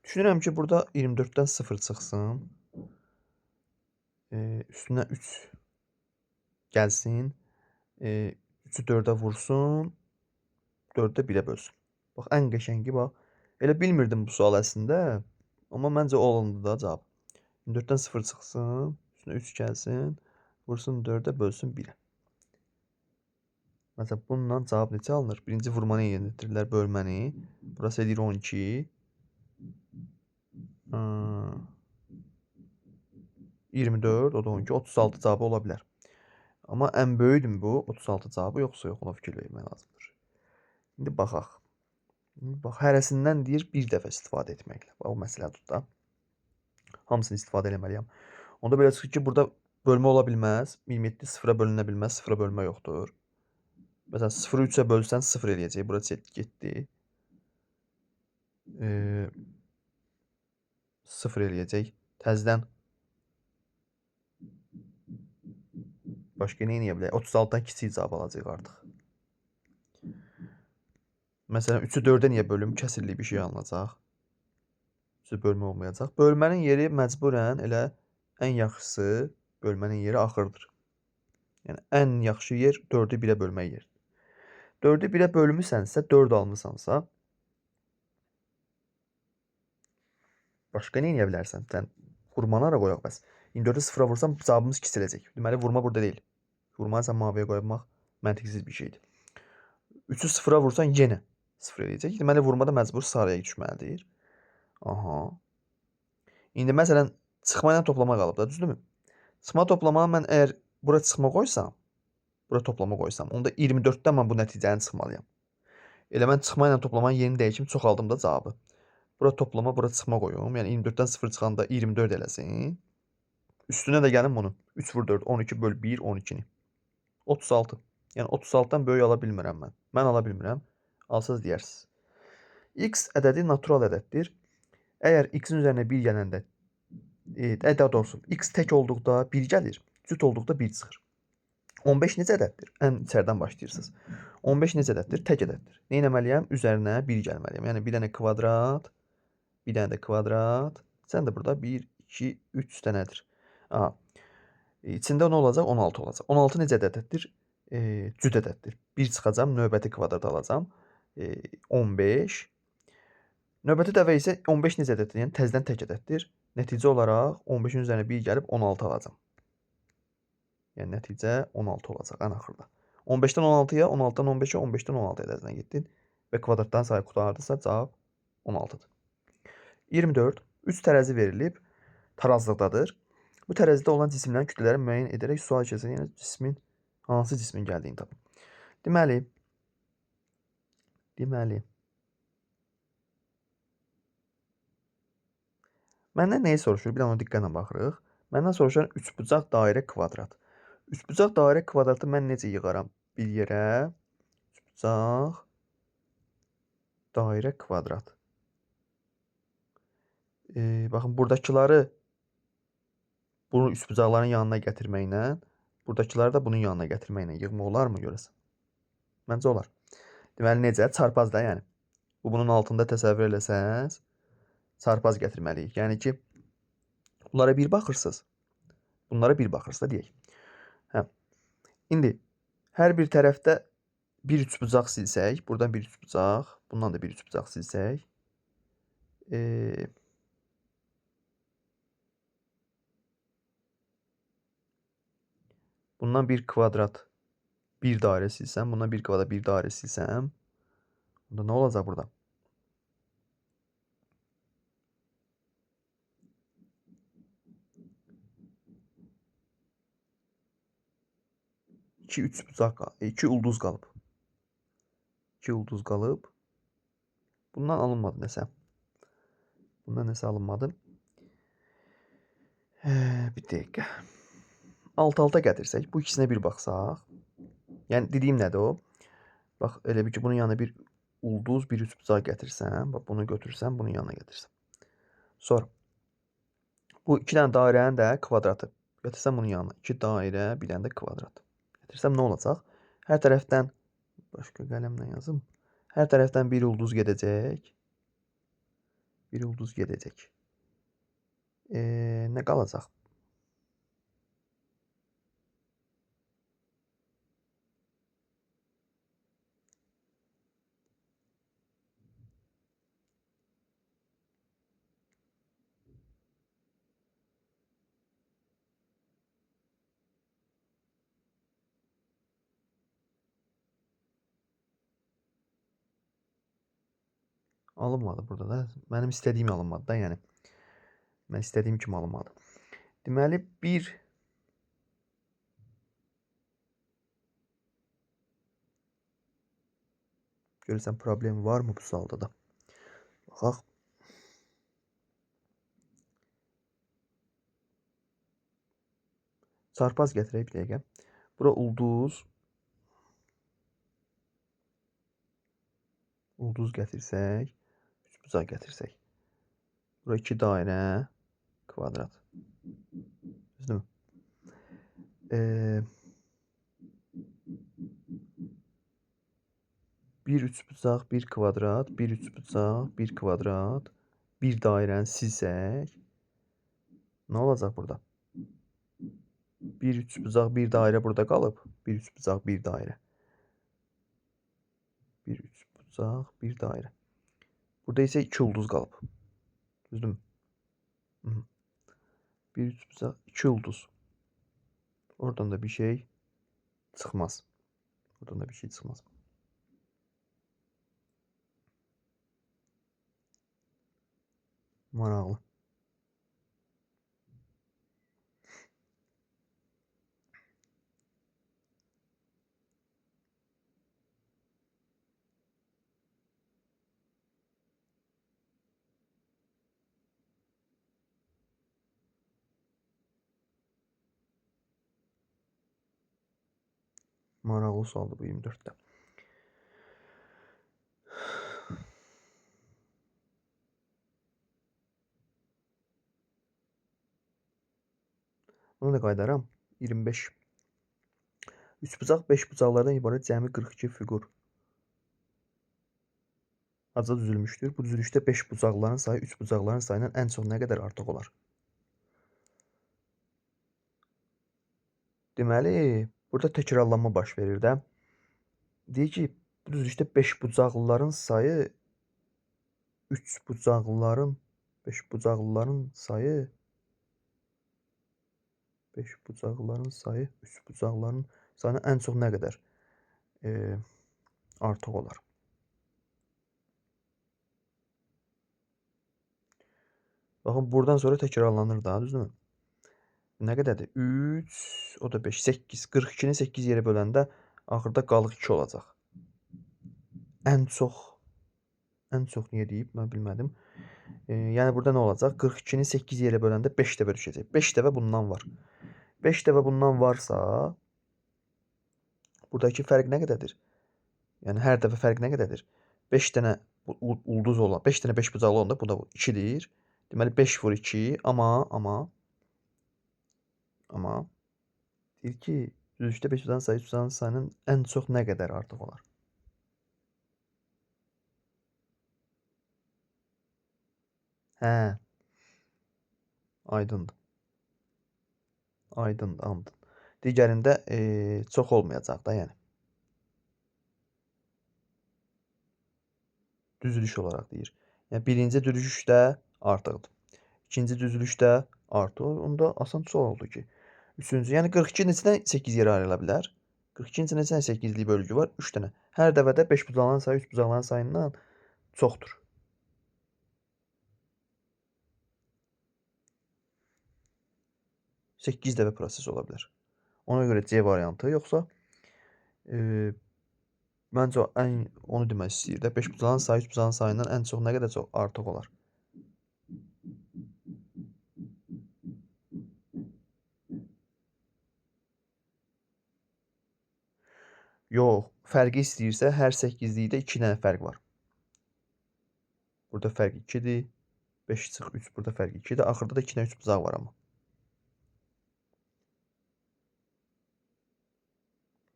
Düşünürəm ki, burada 24-dən 0 çıxsın. Üstünə 3 gəlsin. 3-ü 4-ə vursun. 4-də 1-ə bölsün. Bax, ən qəşəngi bax. Elə bilmirdim bu sual əslində. Amma məncə o olundu da cavab. 24-dən 0 çıxsın. Üstünə 3 gəlsin. Vursun 4-ə bölsün 1-ə. Məsələn, bununla cavab neçə alınır? Birinci vurmanı yenidirlər, bölməni. Burası edir 12. 24, o da 12, 36 cavabı ola bilər. Amma ən böyükdür bu 36 cavabı yoxsa yox, ona fikir vermək lazımdır. İndi baxaq. Bax, hərəsindən deyir bir dəfə istifadə etməklə. O məsələdir da. Hamısını istifadə etməliyəm. Onda belə çıxır ki, burada bölmə ola bilməz. 27 sıfıra bölünə bilməz. Sıfıra bölmə yoxdur. Məsələn, 0-ı 3-ə bölsən 0 eləyəcək. Bura getdi. 0 eləyəcək. Təzədən başqa nə edə bilərik? 36-dan kiçik cavab alacağıq artıq. Məsələn, 3-ü 4-ə niyə bölüm? Kəsrli bir şey alınacaq. 3-ü bölmə olmayacaq. Bölmənin yeri məcburən elə ən yaxşısı bölmənin yeri axırdır. Yəni, ən yaxşı yer 4-ü 1-ə bölmək yeridir. 4-ü 1-ə bölmüsənsə, 4 almısansa, başqa nə edə bilərsən? Sən vurmanı ara qoyaq bəs. 24-ü 0-a vursam, cavabımız kiçiləcək. Deməli, vurma burada deyil. Vurmanı sən maviyə qoymaq məntiqsiz bir şeydir. 3-ü 0-a vursan yenə 0 eləyəcək. Deməli, vurmada məcbur sarıya düşməlidir. Aha. İndi məsələn, çıxma ilə toplama qalıb da, düzdürmü? Çıxma toplamağı mən əgər bura çıxma qoysam, bura toplama qoysam, onda 24-dən mən bu nəticəni çıxmalıyam. Elə mən çıxma ilə toplamanın yerini dəyişim, çoxaldım da cavabı. Bura toplama, bura çıxma qoyum. Yəni 24-dən 0 çıxanda 24 eləsin. Üstünə də gəlim bunu. 3 vur 4, 12 böl 1, 12-ni. 36. Yəni 36-dan böyük ala bilmirəm mən. Mən ala bilmirəm. Alsaz deyərsiniz. X ədədi natural ədəddir. Əgər x-in üzərinə 1 gələndə, daha doğrusu x tək olduqda 1 gəlir, cüt olduqda 1 çıxır. 15 necə ədəddir? Ən içərdən başlayırsınız. 15 necə ədəddir? Tək ədəddir. Nə etməliyəm? Üzərinə 1 gəlməliyəm. Yəni bir dənə kvadrat, bir dənə də kvadrat. Sən də burada 1, 2, 3 dənədir. Aha. İçində nə olacaq? 16 olacaq. 16 necə ədəddir? Cüt ədəddir. 1 çıxacam, növbəti kvadrat alacam. 15. Növbəti dəfə isə 15 necə ədəddir? Yəni təzədən tək ədəddir. Nəticə olaraq 15-in üzərinə 1 gəlib 16 alacam. Yəni nəticə 16 olacaq ən axırda. 15-dən 16-ya, 16-dan 15-ə, 15-dən 16-ya dəzdən getdin və kvadratdan sayı qurtardısa cavab 16-dır. 24. 3 tərəzi verilib, tarazlıqdadır. Bu tərəzidə olan cisimlərin kütlələri müəyyən edərək sual keçsin, yəni hansı cismin gəldiyini tapın. Deməli, məndən nəyi soruşur? Bir də ona diqqətlə baxırıq. Məndən soruşan üçbucaq dairə kvadrat. Üçbucaq dairə kvadratı mən necə yığaram? Bir yerə üçbucaq dairə kvadrat. Baxın, buradakıları bunu üçbucaqların yanına gətirməklə, buradakıları da bunun yanına gətirməklə yığma olarmı görəsən? Məncə olar. Deməli, necə? Çarpaz da, yəni. Bu, bunun altında təsəvvür eləsəz, çarpaz gətirməliyik. Yəni ki, bunlara bir baxırsınız, bunlara bir baxırsınız da deyək. İndi, hər bir tərəfdə bir üçbucaq silsək, buradan bir üçbucaq, bundan da bir üçbucaq silsək, bundan bir kvadrat, bir dairə silsəm, bundan bir kvadrat, bir dairə silsəm, onda nə olacaq burada? İki ulduz qalıb. İki ulduz qalıb. Bundan alınmadı nəsə. Bundan nəsə alınmadı. Bir dəqiqə. Alt-alta gətirsək, bu ikisinə bir baxsaq. Yəni, dediyim nədir o? Bax, elə bir ki, bunun yanına bir ulduz, bir üçbucaq gətirsən, bax, bunu götürsən, bunun yanına gətirsən. Sonra, bu iki dənə dairənin də kvadratı. Gətirsəm bunun yanına. 2 dairə, bir dənə də kvadrat. Gətirsəm nə olacaq? Hər tərəfdən, başqa qələmlə yazım. Hər tərəfdən bir ulduz gedəcək. Bir ulduz gedəcək. Nə qalacaq? Alınmadı burada da. Mənim istədiyim alınmadı da, yəni. Mən istədiyim kimi alınmadı. Deməli, bir görürsən problem varmı bu sualda da? Baxaq. Çarpaz gətirək bir dəqiqə. Bura ulduz. Ulduz gətirsək, üçbucaq gətirsək. Bura 2 dairə, kvadrat. Düzdürmü? Bir üçbucaq, bir kvadrat, bir üçbucaq, bir kvadrat, bir dairəni silsək, nə olacaq burada? Bir üçbucaq, bir dairə burada qalıb. Bir üçbucaq, bir dairə. Bir üçbucaq, bir dairə. Burada isə 2 ulduz qalıb. Düzdürmü? Bir üçbucaq, 2 ulduz. Oradan da bir şey çıxmaz. Oradan da bir şey çıxmaz. Maraqlı. Maraqlı sualdır bu 24-də. Bunu da qaydaram. 25. Üçbucaq 5 bucaqlardan ibarət cəmi 42 fiqur azca düzülmüşdür. Bu düzülüşdə 5 bucaqların sayı 3 bucaqların sayından ən çox nə qədər artıq olar? Deməli, burada təkrarlanma baş verir də. Deyir ki, bu düzülüşdə 5 bucaqlıların sayı 3 bucaqlıların 5 bucaqlıların sayı 5 bucaqlıların sayı 3 bucaqlıların sayına ən çox nə qədər artıq olar? Baxın, buradan sonra təkrarlanır da, düzdürmü? Nə qədərdir? 3, o da 5, 8. 42-ni 8 yerə böləndə axırda qalıq 2 olacaq. Ən çox niyə deyib, mən bilmədim. Yəni burada nə olacaq? 42-ni 8 yerə böləndə 5 dəfə düşəcək. 5 dəfə bundan var. 5 dəfə bundan varsa, buradakı fərq nə qədərdir? Yəni hər dəfə fərq nə qədərdir? 5 dənə ulduz olan, 5 dənə 5 bucaqlı olanda bu da 2-dir. Deməli 5 vur 2, amma deyir ki, düzülüşdə 5 bucağın sayı 3 bucağın sayının ən çox nə qədər artıq olar? Hə. Aydındır. Aydındır. Digərində çox olmayacaq da, yəni. Düzülüş olaraq deyir. Yəni birinci düzülüşdə artıqdır. İkinci düzülüşdə artıq. Onda asan sual oldu ki, üçüncü, yəni 42 neçədən 8 yerə ayrıla bilər? 42-ci neçədən 8-lik bölgü var? 3 dənə. Hər dəfədə 5 bucaqların sayı 3 bucaqların sayından çoxdur. Səkkiz dəfə proses ola bilər. Ona görə C variantı, yoxsa məncə onu demək istəyir də. 5 bucağın sayı 3 bucağın sayından ən çox nə qədər çox artıq olar? Yox, fərqi istəyirsə, hər 8-likdə 2 dənə fərq var. Burada fərq 2-dir. 5 çıx 3, burada fərq 2-dir. Axırda da 2 dənə 3 bucaq var amma.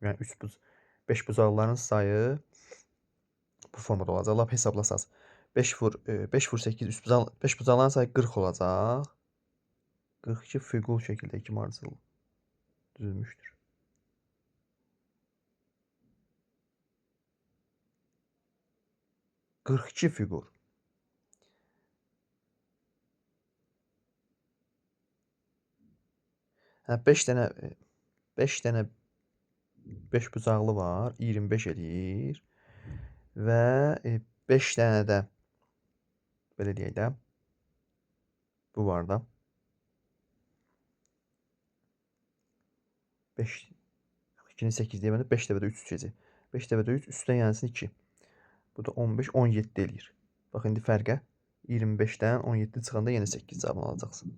Yəni 5 bucaqların sayı bu formada olacaq. Lap hesablasaz. 5 vur 8, 5 bucaqların sayı 40 olacaq. 42 fiqur şəkildə 2 ardıcıl düzülmüşdür. ...42 fiqur. Hə, 5 dənə 5 bucaqlı var, 25 edir. Və 5 dənə də belə deyək də, Bu var da. 5 2'nin 8 deməli 5 dəfədə 3 düşəcək. 5 dəfədə 3 üstdən gəlsin 2. Bu da 15 17 eləyir. Bax indi fərqə 25-dən 17 çıxanda yenə 8 cavabını alacaqsan.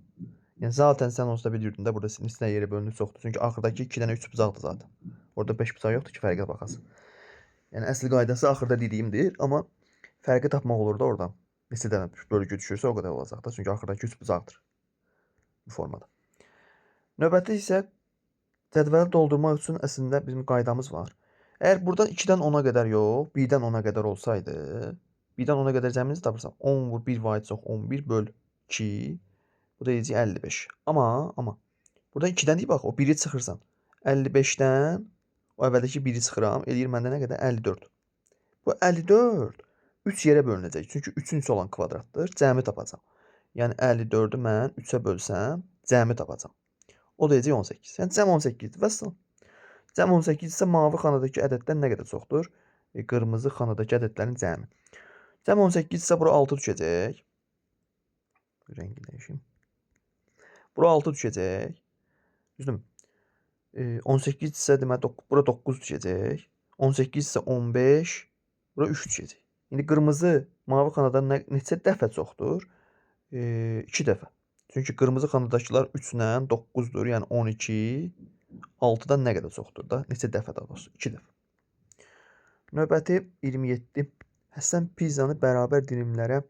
Yəni zaten sən onsuz da bilirdin də burada sinir yerə bölünür çoxdur. Çünki axırdakı 2-dən 3 bucaqdır zaten. Orada 5 bucaq yoxdur ki, fərqə baxasın. Yəni əsl qaydası axırda dediyimdir, amma fərqi tapmaq olur da oradan. Neçə dənə bölgü düşürsə o qədər olacaq da. Çünki axırdakı 3 bucaqdır bu formada. Növbəti isə cədvəli doldurmaq üçün əslində bizim qaydamız var. Əgər buradan 2-dən 10-a qədər yox, 1-dən 10-a qədər olsaydı, 1-dən 10-a qədər cəmimizi tapırsan. 10 vur 1 vahid çox 11 böl 2. Bu da deyəcək 55. Amma burada 2-dən deyib bax, o 1-i çıxırsan. 55-dən o əvvəldəki 1-i çıxıram, eləyir məndə nə qədər? 54. Bu 54 3 yerə bölünəcək. Çünki 3-ün üstü olan kvadratdır. Cəmi tapacam. Yəni 54-ü mən 3-ə bölsəm, cəmi tapacam. O da deyəcək 18. Yəni cəm 18-dir. Vəssalam. Cəm 18 isə mavi xanadakı ədəddən nə qədər çoxdur? Qırmızı xanadakı ədədlərin cəmi. Cəm 18 isə bura 6 düşəcək. Rəngi dəyişim. Bura 6 düşəcək. Düzdürmü? 18 isə deməli bura 9 düşəcək. 18 isə 15, bura 3 düşəcək. İndi qırmızı mavi xanadan neçə dəfə çoxdur? 2 dəfə. Çünki qırmızı xanadakılar 3 ilə 9-dur. Yəni 12, 6-dan nə qədər çoxdur da? Neçə dəfə daha doğrusu? 2 dəfə. Növbəti 27. Həsən pizzanı bərabər dilimlərə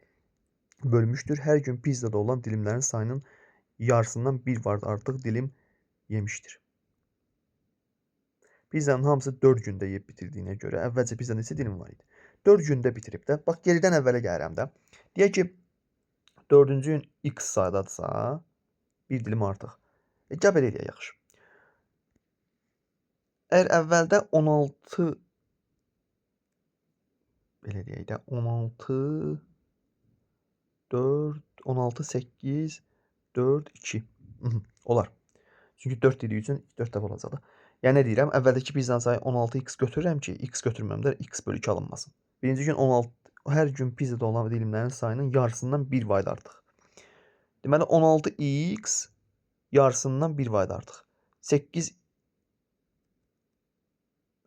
bölmüşdür. Hər gün pizzada olan dilimlərin sayının yarısından 1 var artıq dilim yemişdir. Pizzanın hamısı 4 gündə yeyib bitirdiyinə görə əvvəlcə pizza neçə dilim var idi? 4 gündə bitirib də. Bax geridən əvvələ gəlirəm də. Deyək ki 4-cü gün x saydadırsa 1 dilim artıq. Gəl belə eləyək yaxşı. Əgər əvvəldə 16 belə deyək də 16 4 16 8 4 2 olar. Çünki 4 dediyi üçün 4 dəfə olacaq da. Yəni nə deyirəm? Əvvəldəki pizzanın sayı 16x götürürəm ki, x götürməm də x bölü 2 alınmasın. Birinci gün 16 hər gün pizzada olan dilimlərin sayının yarısından 1 vahid artıq. Deməli 16x yarısından 1 vahid artıq. 8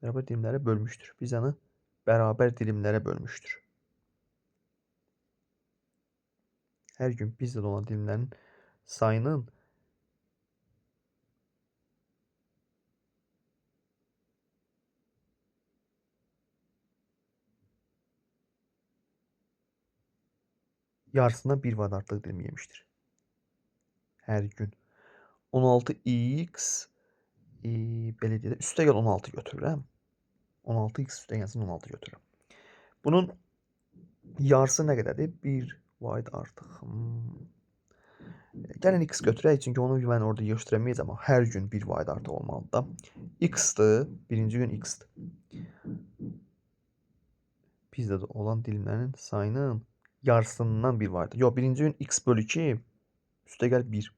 bərabər dilimlərə bölmüşdür. Pizzanı bərabər dilimlərə bölmüşdür. Hər gün pizzada olan dilimlərin sayının yarısından 1 vahid artıq dilim yemişdir. Hər gün 16x belə deyək də üstə gəl 16 götürürəm. 16x üstə gəlsin 16 götürürəm. Bunun yarısı nə qədərdir? 1 vahid artıq. Gəlin x götürək, çünki onu mən orada yığışdıramayacağam. Amma hər gün 1 vahid artıq olmalıdır da. X-dır, birinci gün x-dir. Pizzada olan dilimlərin sayının yarısından 1 vahid. Yox, birinci gün x bölü 2 üstə gəl 1.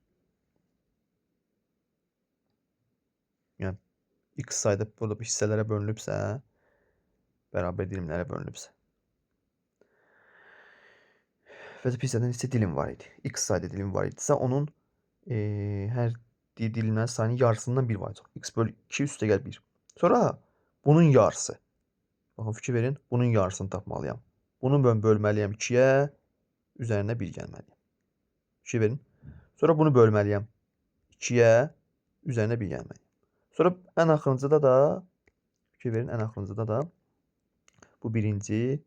Yəni x sayda burada bu hissələrə bölünübsə, bərabər dilimlərə bölünübsə. Və pizzada neçə dilim var idi? X sayda dilim var idisə, onun hər dilimlərin sayının yarısından 1 vahid. X bölü 2 üstə gəl 1. Sonra bunun yarısı. Baxın, fikir verin. Bunun yarısını tapmalıyam. Bunu mən bölməliyəm 2-yə, üzərinə 1 gəlməliyəm. Fikir verin. Sonra bunu bölməliyəm 2-yə, üzərinə 1 gəlməliyəm. Sonra ən axırıncıda da, fikir verin, ən axırıncıda da bu birinci,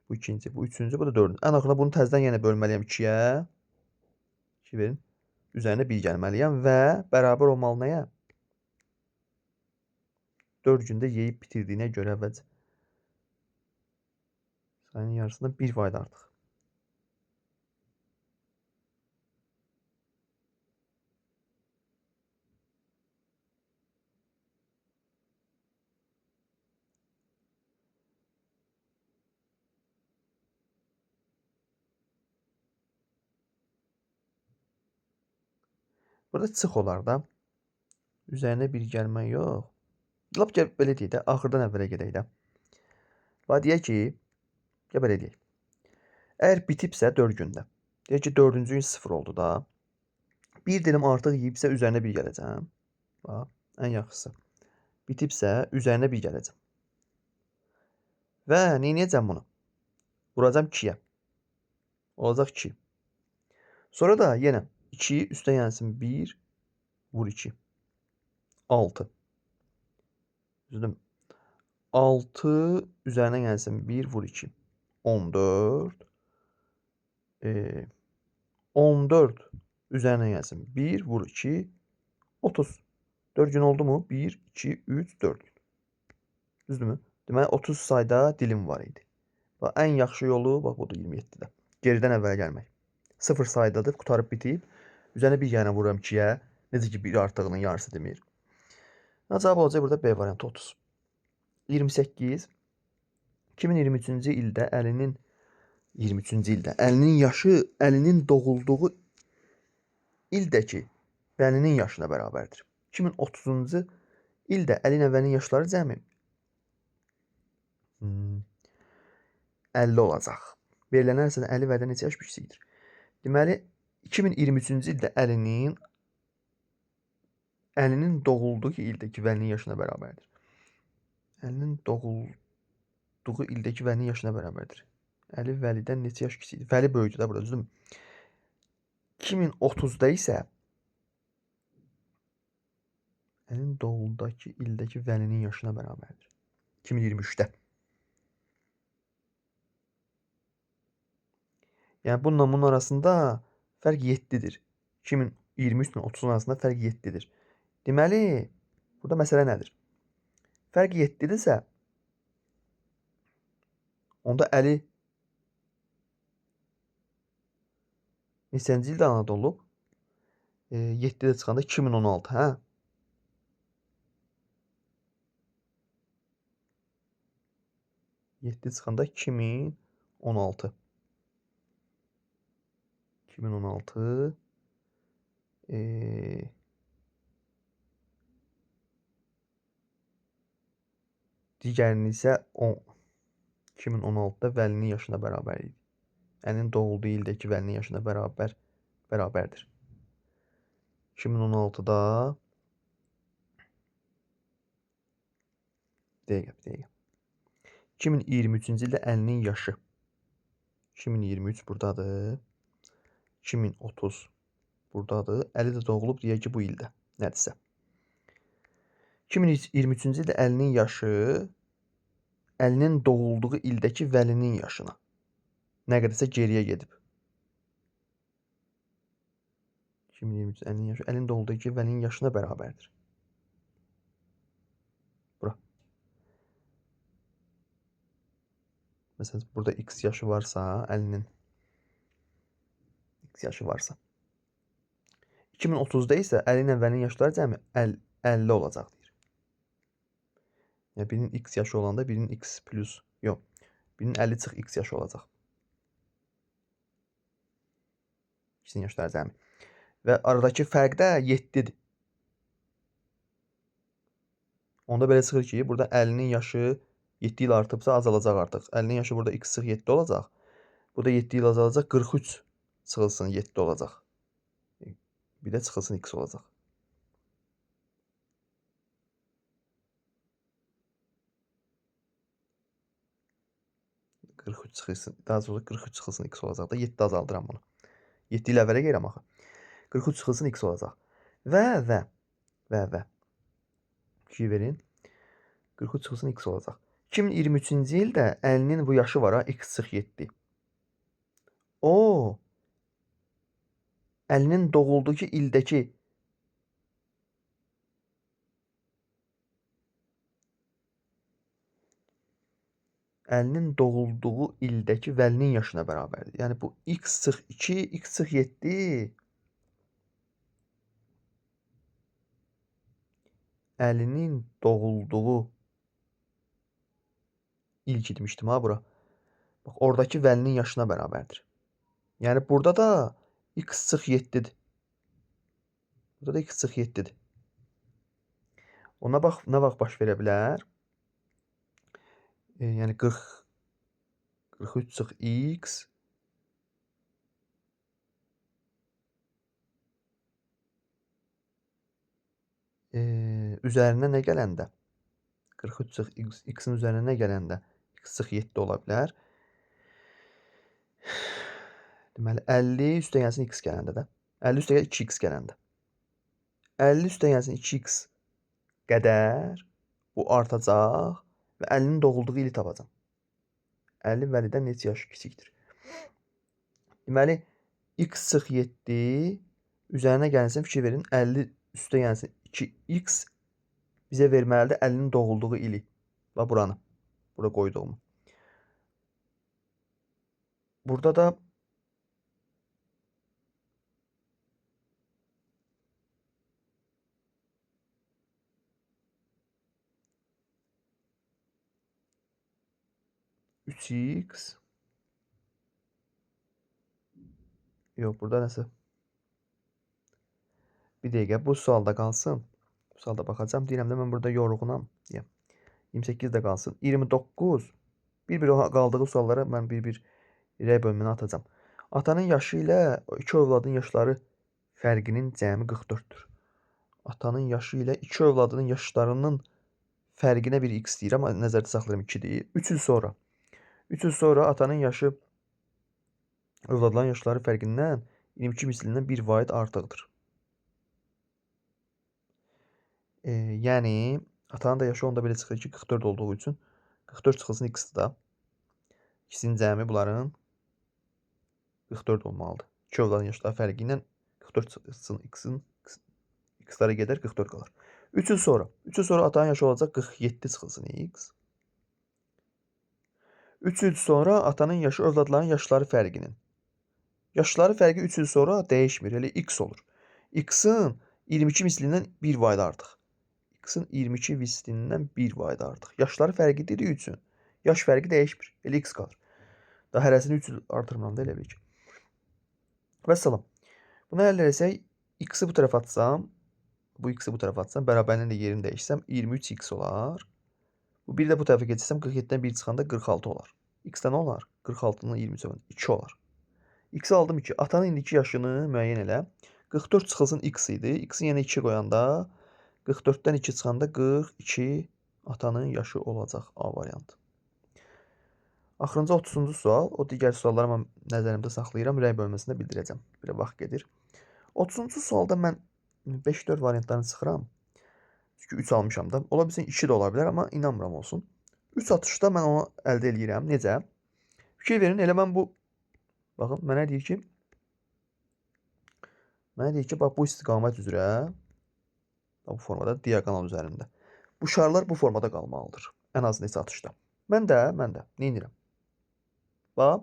bu ikinci, bu üçüncü, bu da dördüncü. Ən axırda bunu təzədən yenə bölməliyəm 2-yə. Fikir verin. Üzərinə 1 gəlməliyəm və bərabər olmalı nəyə? 4 gündə yeyib bitirdiyinə görə və sayının yarısından 1 vahid artıq. Burada çıx olar da. Üzərinə 1 gəlmək yox. Lap gəl belə deyək də, axırdan əvvələ gedək də. Və deyək ki, gəl belə deyək. Əgər bitibsə 4 gündə. Deyək ki, 4-cü gün 0 oldu da. Bir dilim artıq yeyibsə üzərinə 1 gələcəm. Bax, ən yaxşısı. Bitibsə üzərinə 1 gələcəm. Və neynəyəcəm bunu? Vuracam 2-yə. Olacaq 2. Sonra da yenə 2 üstə gəlsin 1, vur 2. 6. Düzdür? 6 üzərinə gəlsin 1, vur 2. 14. 14 üzərinə gəlsin 1, vur 2. 30. 4 gün oldu mu? 1, 2, 3, 4 gün. Düzdürmü? Deməli 30 sayda dilim var idi. Bax, ən yaxşı yolu bax budur 27-də. Geridən əvvələ gəlmək. 0 saydadır, qutarıb bitib. Üzərinə 1 gələn vururam 2-yə. Necə ki, 1 artığının yarısı demir. Cavab olacaq burada B variantı 30. 28. 2023-cü ildə əlinin yaşı əlinin doğulduğu ildəki bəlinin yaşına bərabərdir. 2030-cu ildə əlin əvvəlinin yaşları cəmi 50 olacaq. Verilən hər sənə 50 vədə neçə yaş kiçikdir? Deməli, 2023-cü ildə əlinin doğulduğu ildəki vəlinin yaşına bərabərdir. Əlinin doğulduğu ildəki vəlinin yaşına bərabərdir. Əli vəlidən neçə yaş kiçikdir? Vəli böyükdür da burada, düzdürmü? 2030-da isə əlin doğulduğu ildəki vəlinin yaşına bərabərdir. 2023-də. Yəni bunun arasında fərq 7-dir. 2023 ilə 30 arasında fərq 7-dir. Deməli, burada məsələ nədir? Fərq 7-dirsə, onda əli neçənci ildə anadan olub? 7-də çıxanda 2016, hə? 7 çıxanda 2016. 2016. Digərini isə 2016-da vəlinin yaşına bərabər idi. Əlinin doğulduğu ildəki vəlinin yaşına bərabərdir. 2016-da dəqiqə. 2023-cü ildə əlinin yaşı. 2023 buradadır. 2030 buradadır. Əli də doğulub deyək ki, bu ildə. Nədirsə. 2023-cü ildə əlinin yaşı əlinin doğulduğu ildəki vəlinin yaşına nə qədərsə geriyə gedib. 2023 əlinin yaşı əlinin doğulduğu vəlinin yaşına bərabərdir. Bura. Məsələn, burada x yaşı varsa, əlinin x yaşı varsa. 2030-da isə əlinin əvvəlinin yaşları cəmi 50 olacaq deyir. Yəni birinin x yaşı olanda birinin x plus, yox, birinin 50 çıx x yaşı olacaq. İkisinin yaşları cəmi. Və aradakı fərq də 7-dir. Onda belə çıxır ki, burada 50-nin yaşı 7 il artıbsa azalacaq artıq. 50-nin yaşı burada x çıx 7 olacaq. Burada 7 il azalacaq, 43 çıxılsın 7 olacaq. Bir də çıxılsın x olacaq. Daha sonra 43 çıxılsın x olacaq da 7 azaldıram bunu. 7 il əvvələ gəlirəm axı. 43 çıxılsın x olacaq. Və 2 verin. 43 çıxılsın x olacaq. 2023-cü ildə əlinin bu yaşı var ha, x çıx 7. O, əlinin doğulduğu ildəki vəlinin yaşına bərabərdir. Yəni bu x çıx 2, x çıx 7 əlinin doğulduğu ilk demişdim ha bura. Bax, oradakı vəlinin yaşına bərabərdir. Yəni burada da x çıx 7-dir. Burada da x çıx 7-dir. Ona bax, nə vaxt baş verə bilər? Yəni 43 çıx x üzərinə nə gələndə 43 çıx x-in üzərinə nə gələndə x çıx 7 ola bilər. Deməli 50 üstəgəlsin x gələndə də 50 üstəgəl 2x gələndə 50 üstəgəlsin 2x qədər bu artacaq və 50-nin doğulduğu ili tapacam. 50 Vəlidən neçə yaş kiçikdir? Deməli x çıx 7 üzərinə gəlsin fikir verin 50 üstəgəlsin 2x bizə verməlidir 50-nin doğulduğu ili. Və buranı. Bura qoyduğumu. Burada da 3x yox, burada nəsə bir dəqiqə bu sualda qalsın. Bu sualda baxacağım. Deyirəm də mən burada yorğunam. 28 də qalsın. 29 bir-bir qaldığı suallara mən bir-bir rəy bölümünə atacağım. Atanın yaşı ilə iki övladın yaşları fərqinin cəmi 44-dür. Atanın yaşı ilə iki övladının yaşlarının fərqinə bir x deyirəm. Nəzərdə saxlayıram 2-dir. 3 il sonra. 3 il sonra atanın yaşı övladların yaşları fərqindən 22 mislindən 1 vaid artıqdır. Yəni atanın da yaşı onda belə çıxır ki 44 olduğu üçün 44 çıxılsın x-dir da. İkisinin cəmi bunların 44 olmalıdır. İki övladın yaşları fərqi ilə 44 çıxılsın x-in x-lara gedər 44 qalır. 3 il sonra. 3 il sonra atanın yaşı olacaq 47 çıxılsın x. 3 il sonra atanın yaşı övladların yaşları fərqinin. Yaşları fərqi 3 il sonra dəyişmir. Elə x olur. X-in 22 mislindən 1 vaid artıq. X-in 22 mislindən 1 vaid artıq. Yaşları fərqi dediyi üçün yaş fərqi dəyişmir. Elə x qalır. Daha hərəsini 3 il artırmıram da elə bil ki. Vəssalam. Bunu həll etsək, x-i bu tərəfə atsam, bu x-i bu tərəfə atsam, bərabərinin də yerini dəyişsəm 23x olar. Bu bir də bu tərəfə keçsəm 47-dən 1 çıxanda 46 olar. X-də nə olar? 46-dan 23-ə 2 olar. X aldım 2. Atanın indiki yaşını müəyyən elə. 44 çıxılsın x idi. X-i yenə 2 qoyanda 44-dən 2 çıxanda 42 atanın yaşı olacaq. A variantı. Axırıncı 30-cu sual. O digər sualları mən nəzərimdə saxlayıram. Rəy bölməsində bildirəcəm. Belə vaxt gedir. 30-cu sualda mən 5-4 variantlarını çıxıram. Çünki 3 almışam da. Ola bilsin 2 də ola bilər, amma inanmıram olsun. 3 atışda mən onu əldə edirəm. Necə? Fikir verin, elə mən bu baxın, mənə deyir ki, bax bu istiqamət üzrə bu formada diaqonal üzərində. Bu şarlar bu formada qalmalıdır. Ən az neçə atışda. Mən də nə edirəm? Bax,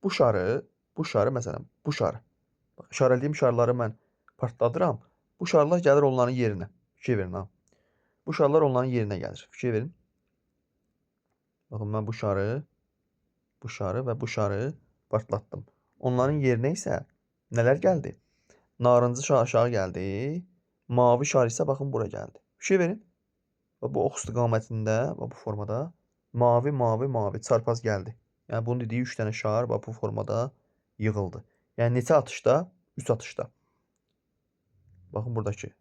bu şarı məsələn, bu şarı. Bax, işarələdiyim şarları mən partladıram. Bu şarlar gəlir onların yerinə. Fikir verin ha. Bu şarlar onların yerinə gəlir. Fikir verin. Baxın, mən bu şarı və bu şarı partlatdım. Onların yerinə isə nələr gəldi? Narıncı şar aşağı gəldi. Mavi şar isə baxın bura gəldi. Fikir verin. Bu ox istiqamətində, bu formada mavi çarpaz gəldi. Yəni bunun dediyi 3 dənə şar bu formada yığıldı. Yəni neçə atışda? 3 atışda. Baxın buradakılar.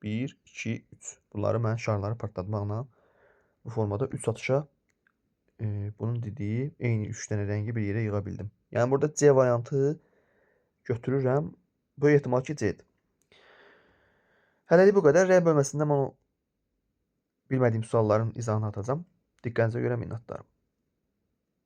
1, 2, 3. Bunları mən şarları partlatmaqla bu formada 3 atışa bunun dediyi eyni 3 dənə rəngi bir yerə yığa bildim. Yəni burada C variantı götürürəm. Bu ehtimal ki C-dir. Hələlik bu qədər. R bölməsində mən o bilmədiyim sualların izahını atacağım. Diqqətinizə görə minnətdarım.